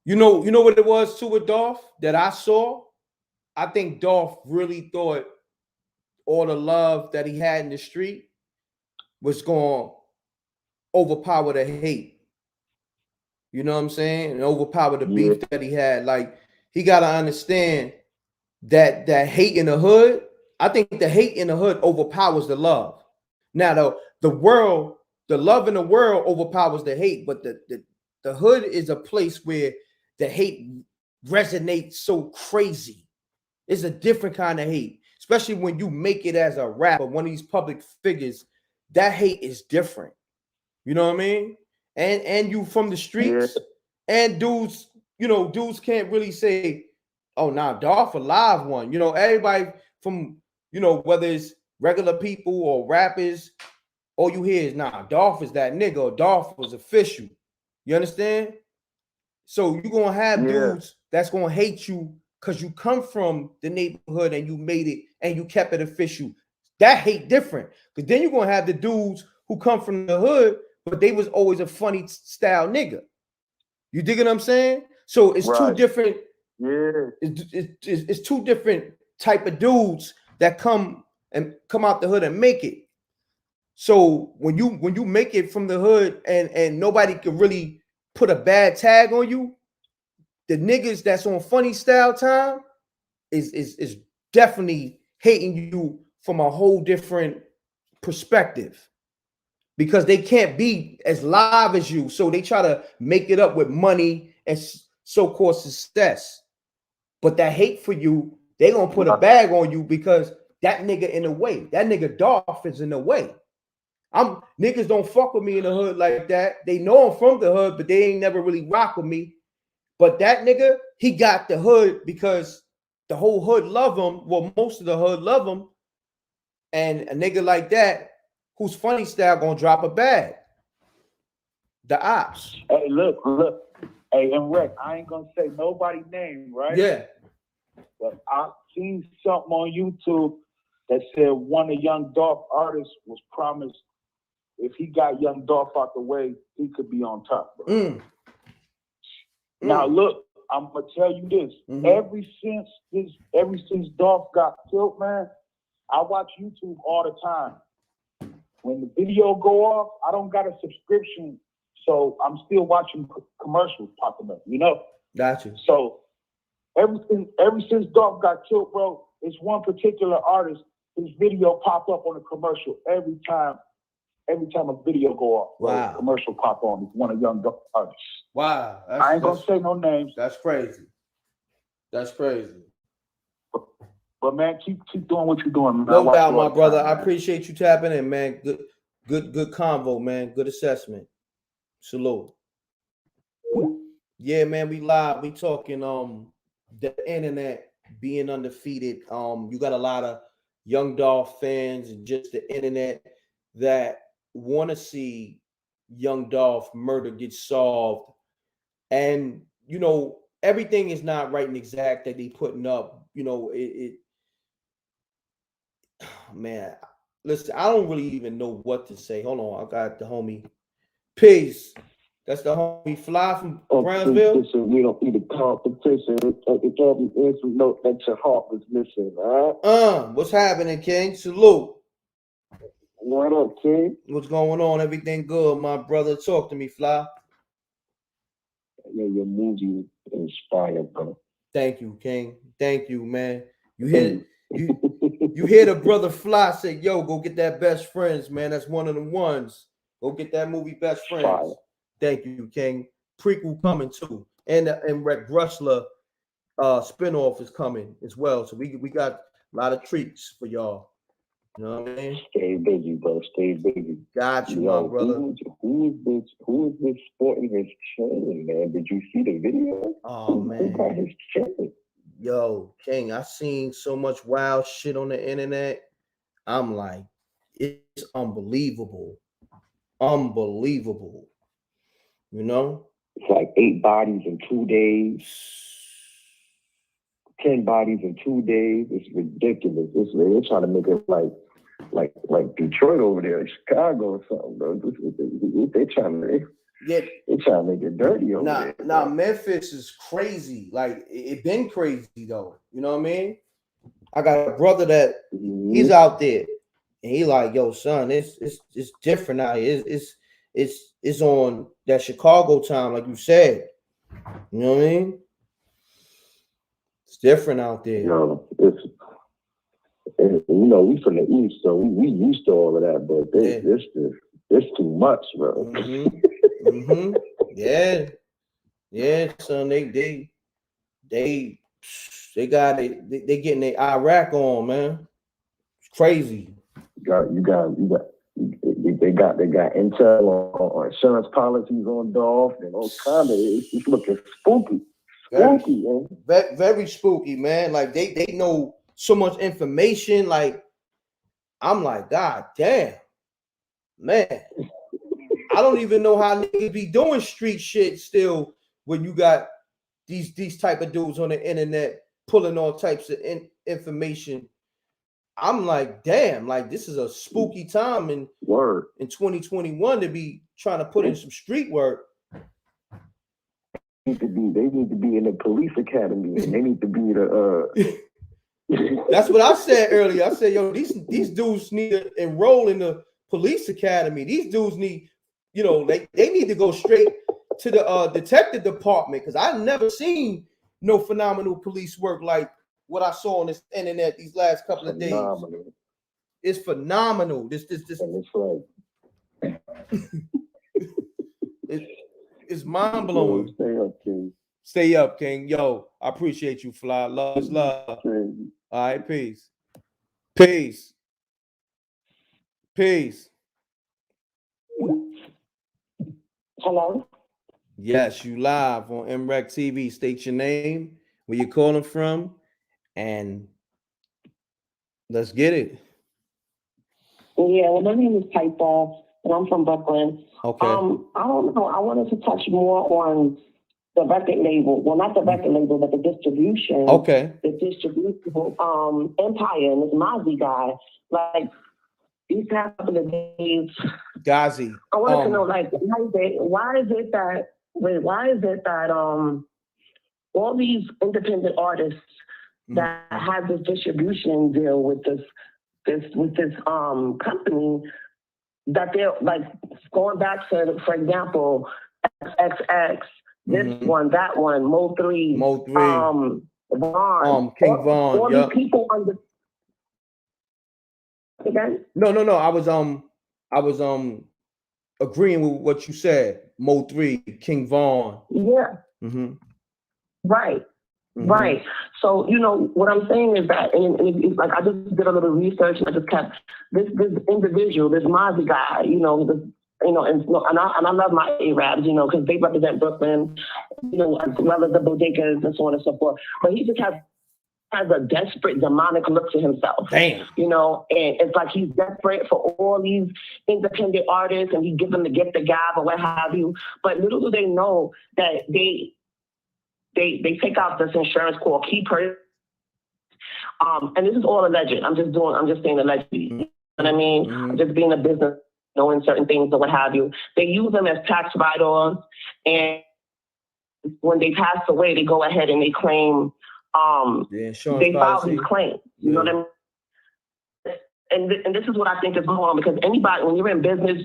Speaker 1: you know what it was too with Dolph that I saw? I think Dolph really thought all the love that he had in the street was going to overpower the hate. You know what I'm saying? And overpower the beef that he had. Like, he got to understand that hate in the hood, I think the hate in the hood overpowers the love. Now, the love in the world overpowers the hate, but the hood is a place where the hate resonates so crazy. It's a different kind of hate, especially when you make it as a rapper, one of these public figures. That hate is different. You know what I mean? And you from the streets, and dudes can't really say, oh, nah, Dolph a live one. You know, everybody from, whether it's regular people or rappers, all you hear is, nah, Dolph is that nigga, or Dolph was official. You understand? So you're going to have dudes that's going to hate you because you come from the neighborhood and you made it and you kept it official. That hate different. Because then you're going to have the dudes who come from the hood, but they was always a funny style nigga. You dig what I'm saying? So it's two different. It's two different type of dudes that come out the hood and make it. So when you make it from the hood and nobody can really put a bad tag on you, the niggas that's on funny style time is definitely hating you from a whole different perspective, because they can't be as live as you. So they try to make it up with money and so-called success. But that hate for you, they gonna put a bag on you because that nigga in the way. That nigga Dolph is in the way. Niggas don't fuck with me in the hood like that. They know I'm from the hood, but they ain't never really rock with me. But that nigga, he got the hood because the whole hood love him. Well, most of the hood love him. And a nigga like that, who's funny style, gonna drop a bag. The ops.
Speaker 9: Hey, look. Hey, M.Reck, I ain't gonna say nobody's name, right?
Speaker 1: Yeah.
Speaker 9: But I seen something on YouTube that said one of Young Dolph artists was promised if he got Young Dolph out the way, he could be on top, bro. Now look, I'm gonna tell you this. Ever since Dolph got killed, man, I watch YouTube all the time. When the video go off, I don't got a subscription, so I'm still watching commercials popping up,
Speaker 1: Gotcha.
Speaker 9: So ever since Dolph got killed, bro, it's one particular artist whose video pop up on a commercial every time a video go off.
Speaker 1: Wow.
Speaker 9: A commercial pop on. It's one of Young Dolph artists.
Speaker 1: Wow.
Speaker 9: I ain't gonna say no names.
Speaker 1: That's crazy. That's crazy.
Speaker 9: But man, keep doing what you're doing, man.
Speaker 1: No doubt, my brother. I appreciate you tapping in, man. Good convo, man. Good assessment. Salute. Yeah, man, we live. We talking the internet being undefeated. You got a lot of Young Dolph fans and just the internet that want to see Young Dolph murder get solved. And everything is not right and exact that they putting up. Man, listen, I don't really even know what to say. Hold on, I got the homie Peace. That's the homie Fly from Brownsville.
Speaker 6: We don't need a competition. It's all the answer note that your heart was missing, all right?
Speaker 1: What's happening, King? Salute.
Speaker 6: What up, King?
Speaker 1: What's going on? Everything good, my brother? Talk to me, Fly.
Speaker 6: Yeah, your movie inspired, bro.
Speaker 1: Thank you, King. Thank you, man. You hear the brother Fly say, yo, go get that Best Friends, man. That's one of the ones. Go get that movie Best Friends. Fire. Thank you, King. Prequel coming too. And the M.Reck Brusler spinoff is coming as well. So we got a lot of treats for y'all. You know what I mean?
Speaker 6: Stay busy, bro. Stay busy.
Speaker 1: Got you, my brother.
Speaker 6: Who is this sporting his chain, man? Did you see the video?
Speaker 1: Oh, man.
Speaker 6: Who got his chain?
Speaker 1: Yo, King, I seen so much wild shit on the internet. I'm like, it's unbelievable. Unbelievable. You know?
Speaker 6: It's like 8 bodies in 2 days. 10 bodies in 2 days. It's ridiculous. They're trying to make it like Detroit over there, Chicago or something, bro. They're trying to make it dirty over there.
Speaker 1: Nah, Memphis is crazy. Like, it been crazy though. You know what I mean? I got a brother that he's out there, and he like, yo, son, it's different out here. It's on that Chicago time, like you said. You know what I mean? It's different out there.
Speaker 6: Yo, we from the East, so we used to all of that, but it's too much, bro.
Speaker 1: Yeah, son, they got it. They getting their Iraq on, man. It's crazy.
Speaker 6: They got intel on insurance policies on Dolph and all kind of. It's looking spooky. Spooky, man.
Speaker 1: Very spooky, man. Like they know so much information. Like I'm like, God damn, man. I don't even know how niggas be doing street shit still when you got these type of dudes on the internet pulling all types of information. I'm like, damn, like this is a spooky time in 2021 to be trying to put in some street work.
Speaker 6: They need to be in the police academy, and they need to be the.
Speaker 1: That's what I said earlier. I said, yo, these dudes need to enroll in the police academy. These dudes need, they need to go straight to the detective department, because I've never seen no phenomenal police work like what I saw on this internet these last couple of days. It's phenomenal. This
Speaker 6: and it's like
Speaker 1: it's mind blowing.
Speaker 6: Stay up, King.
Speaker 1: Stay up, King. Yo, I appreciate you, Fly. Love is love. All right, peace. Peace. Peace.
Speaker 10: Hello?
Speaker 1: Yes, you live on M.Reck TV. State your name, where you're calling from, and let's get it.
Speaker 10: Yeah, well, my name is Piper, and I'm from Brooklyn.
Speaker 1: Okay.
Speaker 10: I don't know. I wanted to touch more on the record label. Well, not the record label, but the distribution.
Speaker 1: Okay.
Speaker 10: The distribution empire and this Mozzie guy. Like, these past couple of days.
Speaker 1: Gazi.
Speaker 10: I wanted to know, like, why is it that all these independent artists that have this distribution deal with this company, that they're like going back to, for example, XXX, this one, that one, Mo3, Vaughn,
Speaker 1: King Vaughn,
Speaker 10: all these people under. Again?
Speaker 1: No. I was agreeing with what you said. Mo3, King Vaughn.
Speaker 10: Yeah. Right. Right. So, what I'm saying is that, and it's like, I just did a little research, and I just kept this individual, this Mozzie guy, and I love my Arabs, because they represent Brooklyn, as well as the bodegas and so on and so forth. But he just has a desperate, demonic look to himself.
Speaker 1: Damn.
Speaker 10: And it's like he's desperate for all these independent artists, and he gives them the gift of gab or what have you. But little do they know that they take out this insurance called Keepers. And this is all alleged. I'm just saying allegedly. You know what I mean? Just being a business, knowing certain things or what have you. They use them as tax write-offs, and when they pass away, they go ahead and they claim, they file these claims. You know what I mean? And this is what I think is going on, because anybody, when you're in business,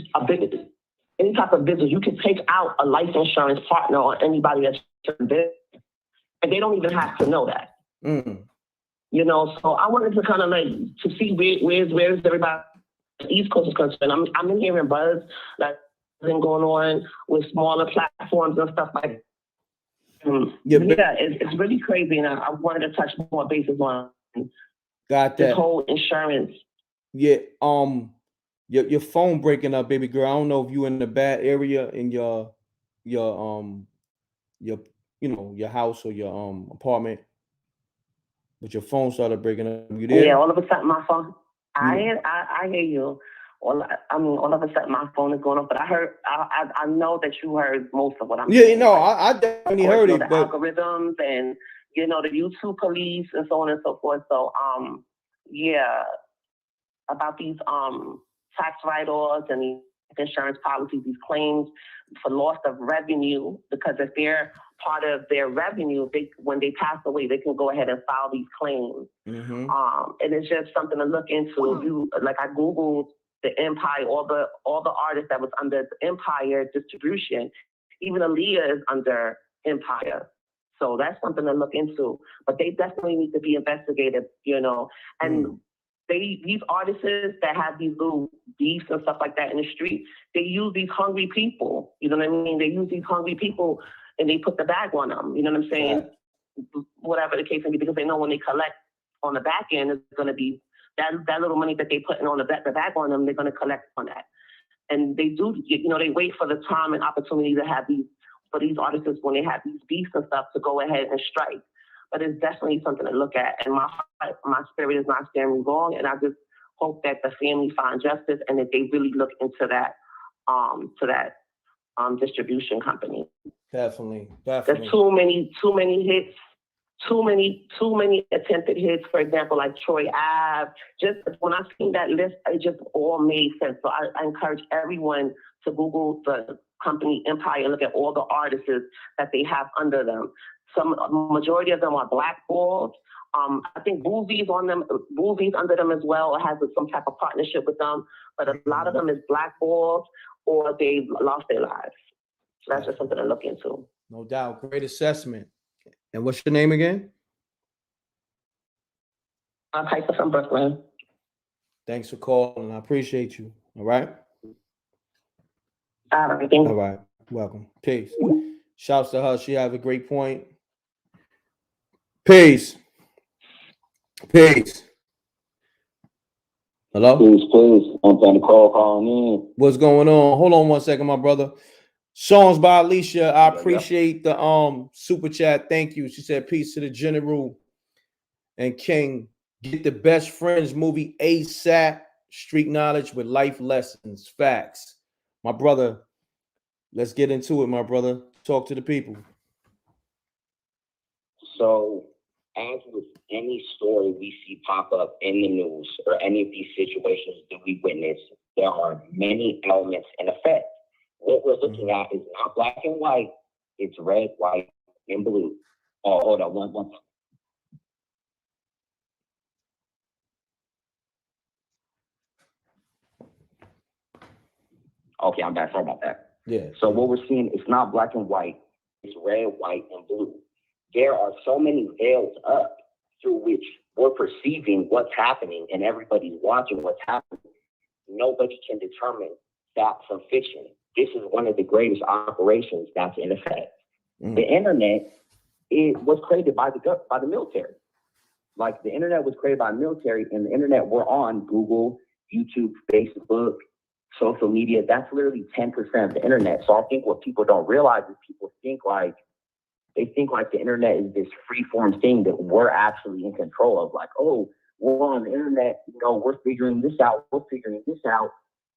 Speaker 10: any type of business, you can take out a life insurance partner on anybody that's in business. And they don't even have to know that. So I wanted to kind of like to see where's everybody East Coast is concerned. I'm in hearing buzz that's been going on with smaller platforms and stuff like that. It's really crazy, and I wanted to touch more bases on
Speaker 1: got that
Speaker 10: this whole insurance
Speaker 1: Yeah. Your phone breaking up, baby girl. I don't know if you in the bad area in your your your house or your apartment, but your phone started breaking up. You there?
Speaker 10: Yeah, all of a sudden my phone. I hear you. All of a sudden my phone is going off. But I know that you heard most of what I'm saying.
Speaker 1: Yeah, I definitely heard it.
Speaker 10: The
Speaker 1: But
Speaker 10: algorithms and the YouTube police and so on and so forth. So yeah, about these tax write-offs and these insurance policies, these claims for loss of revenue, because if they're part of their revenue, when they pass away, they can go ahead and file these claims.
Speaker 1: Mm-hmm.
Speaker 10: And it's just something to look into. I Googled the Empire, all the artists that was under Empire distribution. Even Aaliyah is under Empire. So that's something to look into. But they definitely need to be investigated, and these artists that have these little beefs and stuff like that in the street, they use these hungry people. You know what I mean? They use these hungry people and they put the bag on them. You know what I'm saying? Yeah. Whatever the case may be, because they know when they collect on the back end, it's going to be that little money that they put in on the bag on them, they're going to collect on that. And they do, they wait for the time and opportunity to have for these artists when they have these beefs and stuff to go ahead and strike. But it's definitely something to look at. And my spirit is not staring wrong. And I just hope that the family find justice and that they really look into that, distribution company.
Speaker 1: Definitely.
Speaker 10: There's too many hits, too many attempted hits. For example, like Troy Ave. Just when I seen that list, it just all made sense. So I encourage everyone to Google the company Empire and look at all the artists that they have under them. Majority of them are blackballed. I think Boozy's under them as well, or has some type of partnership with them. But a lot of them is blackballed or they've lost their lives. So that's just something to look into.
Speaker 1: No doubt. Great assessment. And what's your name again?
Speaker 10: I'm Piper from Brooklyn.
Speaker 1: Thanks for calling. I appreciate you. All right?
Speaker 10: All
Speaker 1: right. Welcome. Peace. Shouts to her. She has a great point. Peace. Hello?
Speaker 11: Peace. I'm trying to calling in.
Speaker 1: What's going on? Hold on one second, my brother. Songs by Alicia. I appreciate the super chat. Thank you. She said, peace to the general and King. Get the Best Friends movie ASAP. Street knowledge with life lessons. Facts. My brother, let's get into it, my brother. Talk to the people.
Speaker 11: So, as with any story we see pop up in the news or any of these situations that we witness, there are many elements in effect. What we're looking at is not black and white, it's red, white, and blue. Oh, hold on, one. Okay, I'm back. Sorry about that.
Speaker 1: Yeah.
Speaker 11: So what we're seeing is not black and white, it's red, white, and blue. There are so many veils up through which we're perceiving what's happening and everybody's watching what's happening. Nobody can determine fact from fiction. This is one of the greatest operations that's in effect. The internet was created by the military. Like the internet was created by the military, and the internet we're on, Google, YouTube, Facebook, social media, that's literally 10% of the internet. So I think what people don't realize is people think like the internet is this free-form thing that we're actually in control of. Like, oh, we're on the internet, we're figuring this out,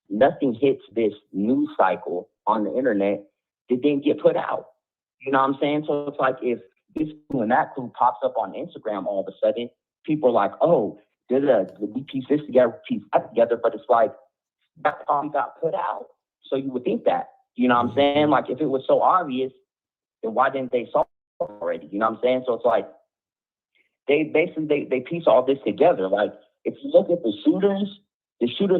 Speaker 11: Nothing hits this news cycle on the internet that didn't get put out. You know what I'm saying? So it's like if this clue and that clue pops up on Instagram all of a sudden, people are like, oh, we piece this together, piece that together, but it's like, that probably got put out. So you would think that, you know what I'm saying? Like if it was so obvious, then why didn't they solve it already? You know what I'm saying? So it's like, they piece all this together. Like if you look at the shooters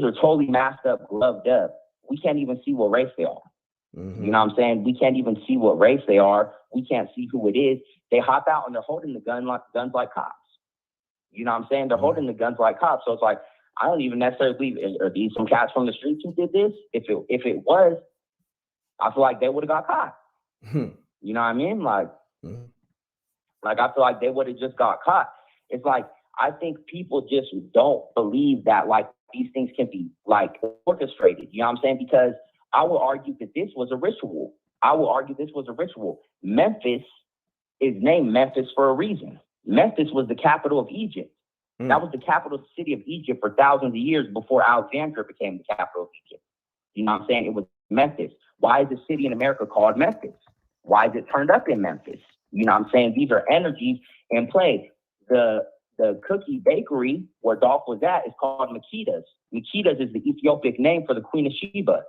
Speaker 11: are totally masked up, gloved up. We can't even see what race they are. You know what I'm saying? We can't even see what race they are. We can't see who it is. They hop out and they're holding the guns like cops. You know what I'm saying? They're holding the guns like cops. So it's like, I don't even necessarily believe, are these some cats from the streets who did this? If it was, I feel like they would have got caught. You know what I mean? Like I feel like they would have just got caught. It's like, I think people just don't believe that like these things can be like orchestrated. You know what I'm saying? Because I would argue that this was a ritual. Memphis is named Memphis for a reason. Memphis was the capital of Egypt. That was the capital city of Egypt for thousands of years before Alexandria became the capital of Egypt. You know what I'm saying? It was Memphis. Why is the city in America called Memphis? Why is it turned up in Memphis? You know what I'm saying? These are energies in play. The cookie bakery where Dolph was at is called Makeda's. Makeda's is the Ethiopic name for the Queen of Sheba,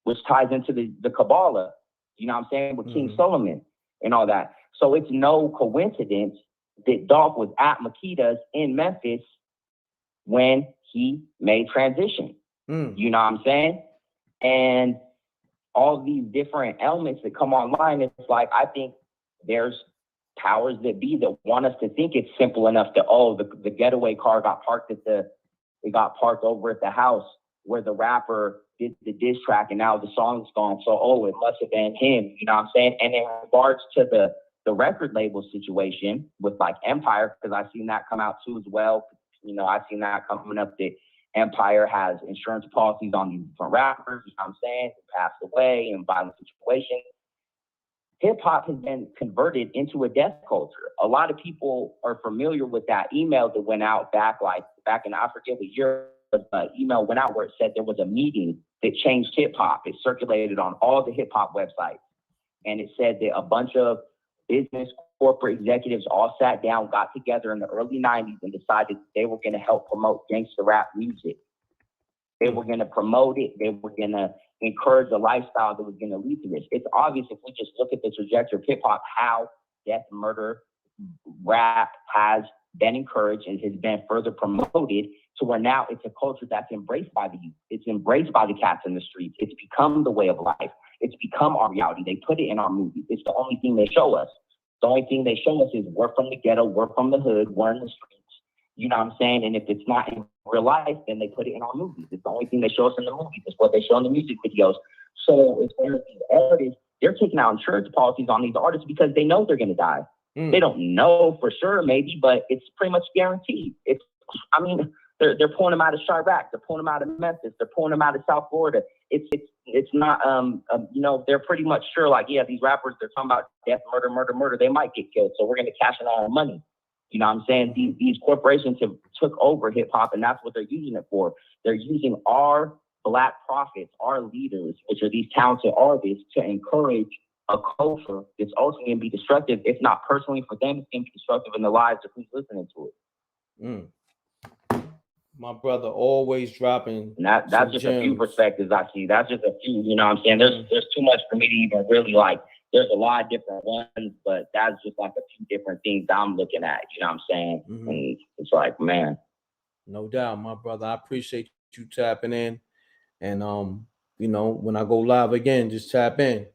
Speaker 11: which ties into the Kabbalah, you know what I'm saying, with King Solomon and all that. So it's no coincidence that Dolph was at Makeda's in Memphis when he made transition. You know what I'm saying? And all these different elements that come online, it's like, I think there's powers that be that want us to think it's simple enough that, oh, the getaway car got parked over at the house where the rapper did the diss track and now the song's gone. So, oh, it must have been him, you know what I'm saying? And in regards to the record label situation with like Empire, because I've seen that come out too as well. You know, I've seen that coming up that Empire has insurance policies on these different rappers, you know what I'm saying, who passed away in violent situations. Hip hop has been converted into a death culture. A lot of people are familiar with that email that went out back in, I forget what year, but email went out where it said there was a meeting that changed hip hop. It circulated on all the hip hop websites. And it said that a bunch of business corporate executives all sat down, got together in the early 90s and decided they were going to help promote gangster rap music. They were going to promote it. They were going to encourage a lifestyle that was going to lead to this. It's obvious if we just look at the trajectory of hip hop, how death, murder, rap has been encouraged and has been further promoted to where now it's a culture that's embraced by the youth. It's embraced by the cats in the streets. It's become the way of life. It's become our reality. They put it in our movies. It's the only thing they show us. The only thing they show us is we're from the ghetto, we're from the hood, we're in the streets. You know what I'm saying? And if it's not in real life, then they put it in our movies. It's the only thing they show us in the movies. It's what they show in the music videos. So as far as these artists, they're taking out insurance policies on these artists because they know they're going to die. They don't know for sure, maybe, but it's pretty much guaranteed. They're pulling them out of Chirac. They're pulling them out of Memphis. They're pulling them out of South Florida. It's not, they're pretty much sure, like, yeah, these rappers, they're talking about death, murder. They might get killed. So we're going to cash in our money. You know what I'm saying? These corporations have took over hip hop, and that's what they're using it for. They're using our Black prophets, our leaders, which are these talented artists, to encourage a culture that's ultimately going to be destructive, if not personally for them, it's going to be destructive in the lives of who's listening to it.
Speaker 1: My brother always dropping.
Speaker 11: And that's just gems. A few perspectives I see. That's just a few, you know what I'm saying? There's too much for me to even really like. There's a lot of different ones, but that's just like a few different things I'm looking at, you know what I'm saying? And it's like, man.
Speaker 1: No doubt, my brother. I appreciate you tapping in. And, when I go live again, just tap in.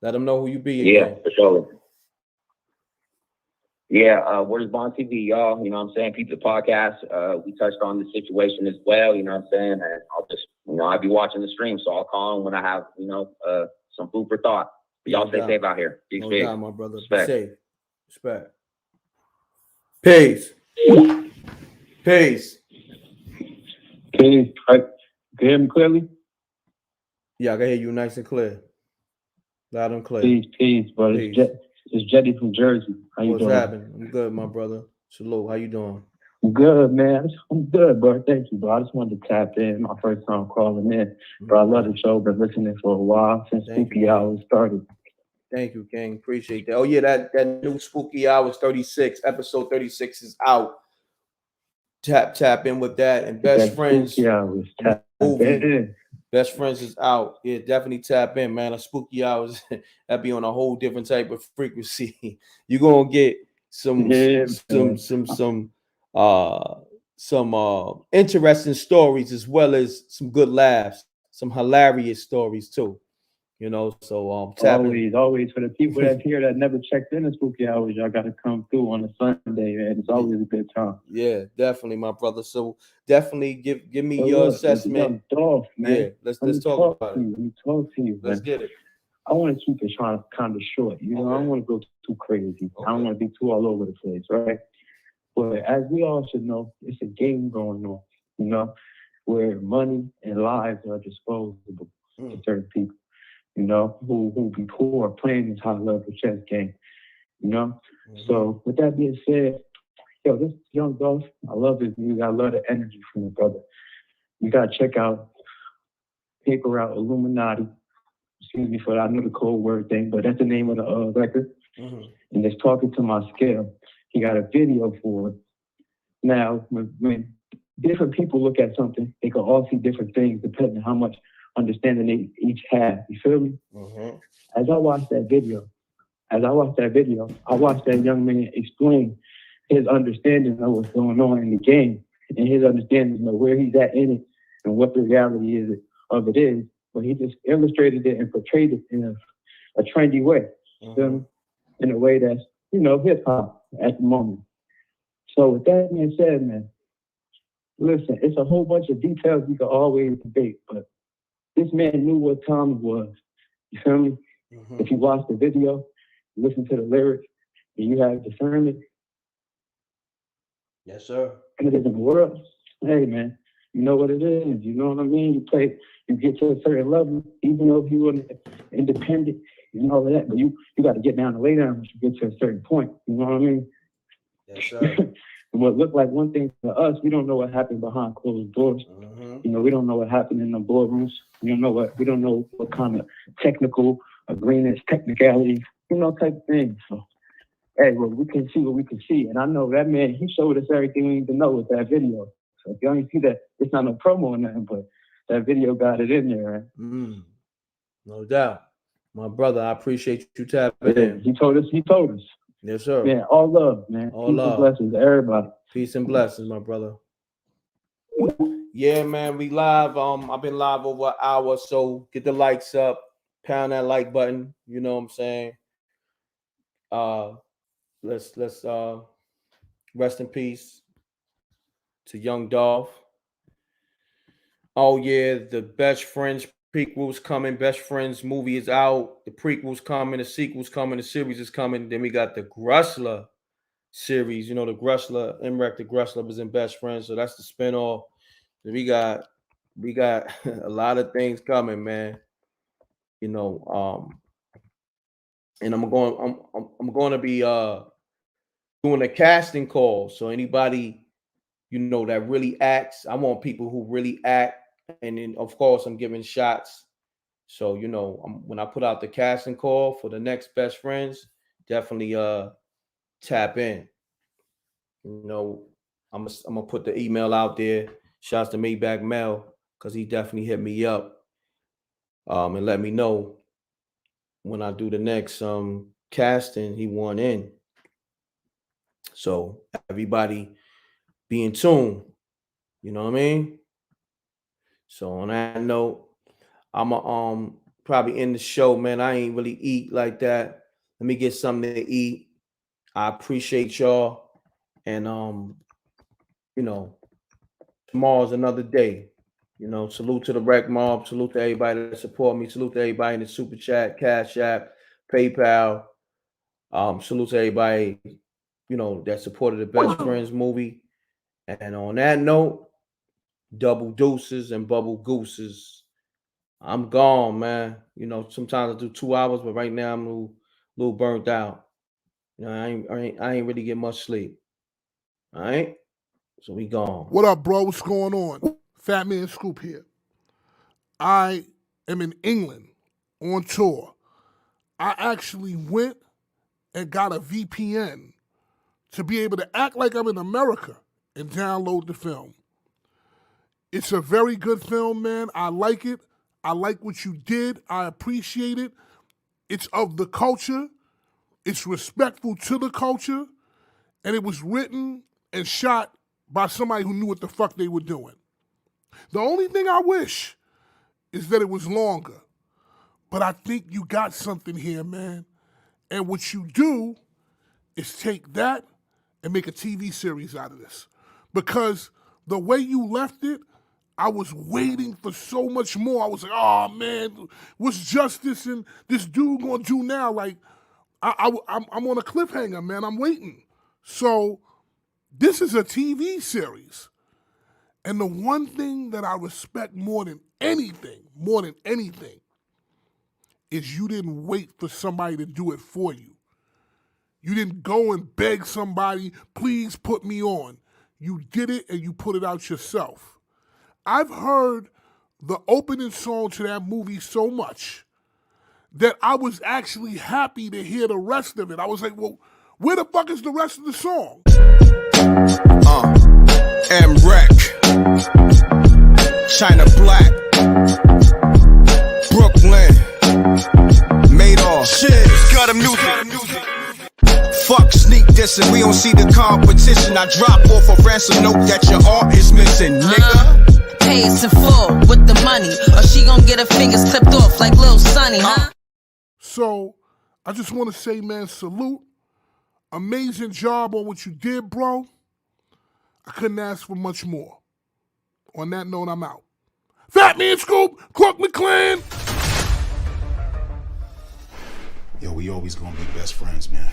Speaker 1: Let them know who you be again.
Speaker 11: Yeah, for sure. Yeah, where's Bond TV, y'all? You know what I'm saying? People, the podcast. We touched on the situation as well, you know what I'm saying? And I'll just, I'll be watching the stream, so I'll call them when I have, some food for thought. But y'all stay safe out here. Peace,
Speaker 1: no doubt, my brother.
Speaker 11: Respect.
Speaker 1: Be safe. Respect. Peace. Peace.
Speaker 5: Peace. Can you hear me clearly?
Speaker 1: Yeah, I can hear you nice and clear. Loud and clear.
Speaker 5: Peace, brother. It's Jetty from Jersey. How you doing?
Speaker 1: What's happening? I'm good, my brother. Salute. How you doing?
Speaker 5: I'm good, man. I'm good, bro. Thank you, bro. I just wanted to tap in. My first time calling in. But I love the show. Been listening for a while since Spooky Hours started.
Speaker 1: Thank you, King. Appreciate that. Oh, yeah, that new Spooky Hours 36, episode 36 is out. Tap in with that. And Best Friends.
Speaker 5: Spooky Hours. Tap in.
Speaker 1: Best Friends is out. Yeah, definitely tap in, man. A Spooky Hours, that be on a whole different type of frequency. You're gonna get some interesting stories as well as some good laughs, some hilarious stories too. So
Speaker 5: always for the people that here that never checked in the Spooky Hours, y'all gotta come through on a Sunday, man. It's always a good time.
Speaker 1: Yeah, definitely, my brother. So definitely give me your assessment.
Speaker 5: Dolph, man.
Speaker 1: Yeah, let's talk about it.
Speaker 5: Let me talk to you.
Speaker 1: Let's get it.
Speaker 5: I want to keep it kind of short. I don't want to go too crazy. I don't want to be too all over the place, right? But as we all should know, it's a game going on.
Speaker 6: you know, where money and lives are disposable to certain people, you know, who be poor playing this high level chess game, you know. So with that being said, yo, this young Dolph, I love his music. I love the energy from the brother. You gotta check out Paper Route Illuminati. Excuse me for that. I know the code word thing, but that's the name of the record. And it's Talking to My Scale. He got a video for it. Now, when different people look at something, they can all see different things depending on how much understanding they each have. You feel me? As I watched that video, I watched that young man explain his understanding of what's going on in the game and his understanding of where he's at in it and what the reality is of it is. But he just illustrated it and portrayed it in a trendy way, in a way that's, you know, hip hop at the moment. So with that being said, man, listen, it's a whole bunch of details we could always debate, but this man knew what time it was. You feel me? If you watch the video, listen to the lyrics, and you have discernment.
Speaker 1: Yes, sir.
Speaker 6: And it is in the world. Hey, man, you know what it is. You know what I mean? You get to a certain level, even though if you were independent, you know that, but you got to get down and lay down once you get to a certain point. You know what I mean?
Speaker 1: Yes, sir.
Speaker 6: What looked like one thing to us, we don't know what happened behind closed doors. You know, we don't know what happened in the boardrooms. We don't know what kind of technical agreements, technicalities, you know, type of things. So, hey, well, we can see what we can see. And I know that man, he showed us everything we need to know with that video. So if you only see that, it's not no promo or nothing, but that video got it in there, right?
Speaker 1: No doubt. My brother, I appreciate you tapping in.
Speaker 6: He told us.
Speaker 1: Yes, sir.
Speaker 6: Yeah, all love, man.
Speaker 1: All
Speaker 6: Peace
Speaker 1: love.
Speaker 6: and blessings to everybody.
Speaker 1: Peace and blessings, my brother. Yeah, man, we live. I've been live over an hour, so get the likes up, pound that like button. You know what I'm saying? Let's rest in peace to young Dolph. Oh yeah, the Best Friends prequel's coming. Best Friends movie is out. The prequel's coming. The sequel's coming. The series is coming. Then we got the Gressler series. You know, the Gressler, M.Reck, the Gressler was in Best Friends, so that's the spinoff. We got a lot of things coming, man. You know, and I'm going to be doing a casting call. So anybody, you know, that really acts, I want people who really act. And then, of course, I'm giving shots. So, you know, when I put out the casting call for the next Best Friends, definitely tap in. You know, I'm gonna put the email out there. Shouts to Maybach Mel, because he definitely hit me up and let me know when I do the next casting, he want in. So everybody be in tune. You know what I mean? So on that note, I'ma probably end the show, man. I ain't really eat like that. Let me get something to eat. I appreciate y'all. And you know, tomorrow's another day. You know, salute to the Rec Mob. Salute to everybody that support me. Salute to everybody in the Super Chat, Cash App, PayPal. Salute to everybody, you know, that supported the Best Friends movie. And on that note, double deuces and bubble gooses. I'm gone, man. You know, sometimes I do 2 hours, but right now I'm a little burnt out. You know, I ain't really get much sleep. All right? So we gone.
Speaker 12: What up, bro? What's going on? Fat Man Scoop here. I am in England on tour. I actually went and got a VPN to be able to act like I'm in America and download the film. It's a very good film, man. I like it. I like what you did. I appreciate it. It's of the culture. It's respectful to the culture. And it was written and shot by somebody who knew what the fuck they were doing. The only thing I wish is that it was longer. But I think you got something here, man. And what you do is take that and make a TV series out of this. Because the way you left it, I was waiting for so much more. I was like, oh man, what's Justice and this dude gonna do now? Like, I'm on a cliffhanger, man. I'm waiting. So this is a TV series. And the one thing that I respect more than anything, is you didn't wait for somebody to do it for you. You didn't go and beg somebody, please put me on. You did it and you put it out yourself. I've heard the opening song to that movie so much that I was actually happy to hear the rest of it. I was like, well, where the fuck is the rest of the song?
Speaker 13: M.Reck, China Black, Brooklyn, Madoff, shit, got a music. Fuck sneak dissing, we don't see the competition. I drop off a ransom note that your art is missing, nigga.
Speaker 14: Pay us in full with the money, or she gon' get her fingers clipped off like Lil Sonny, huh?
Speaker 12: So, I just want to say, man, salute. Amazing job on what you did, bro. I couldn't ask for much more. On that note, I'm out. Fat Man Scoop, Crook McClan.
Speaker 15: Yo, we always gonna be best friends, man.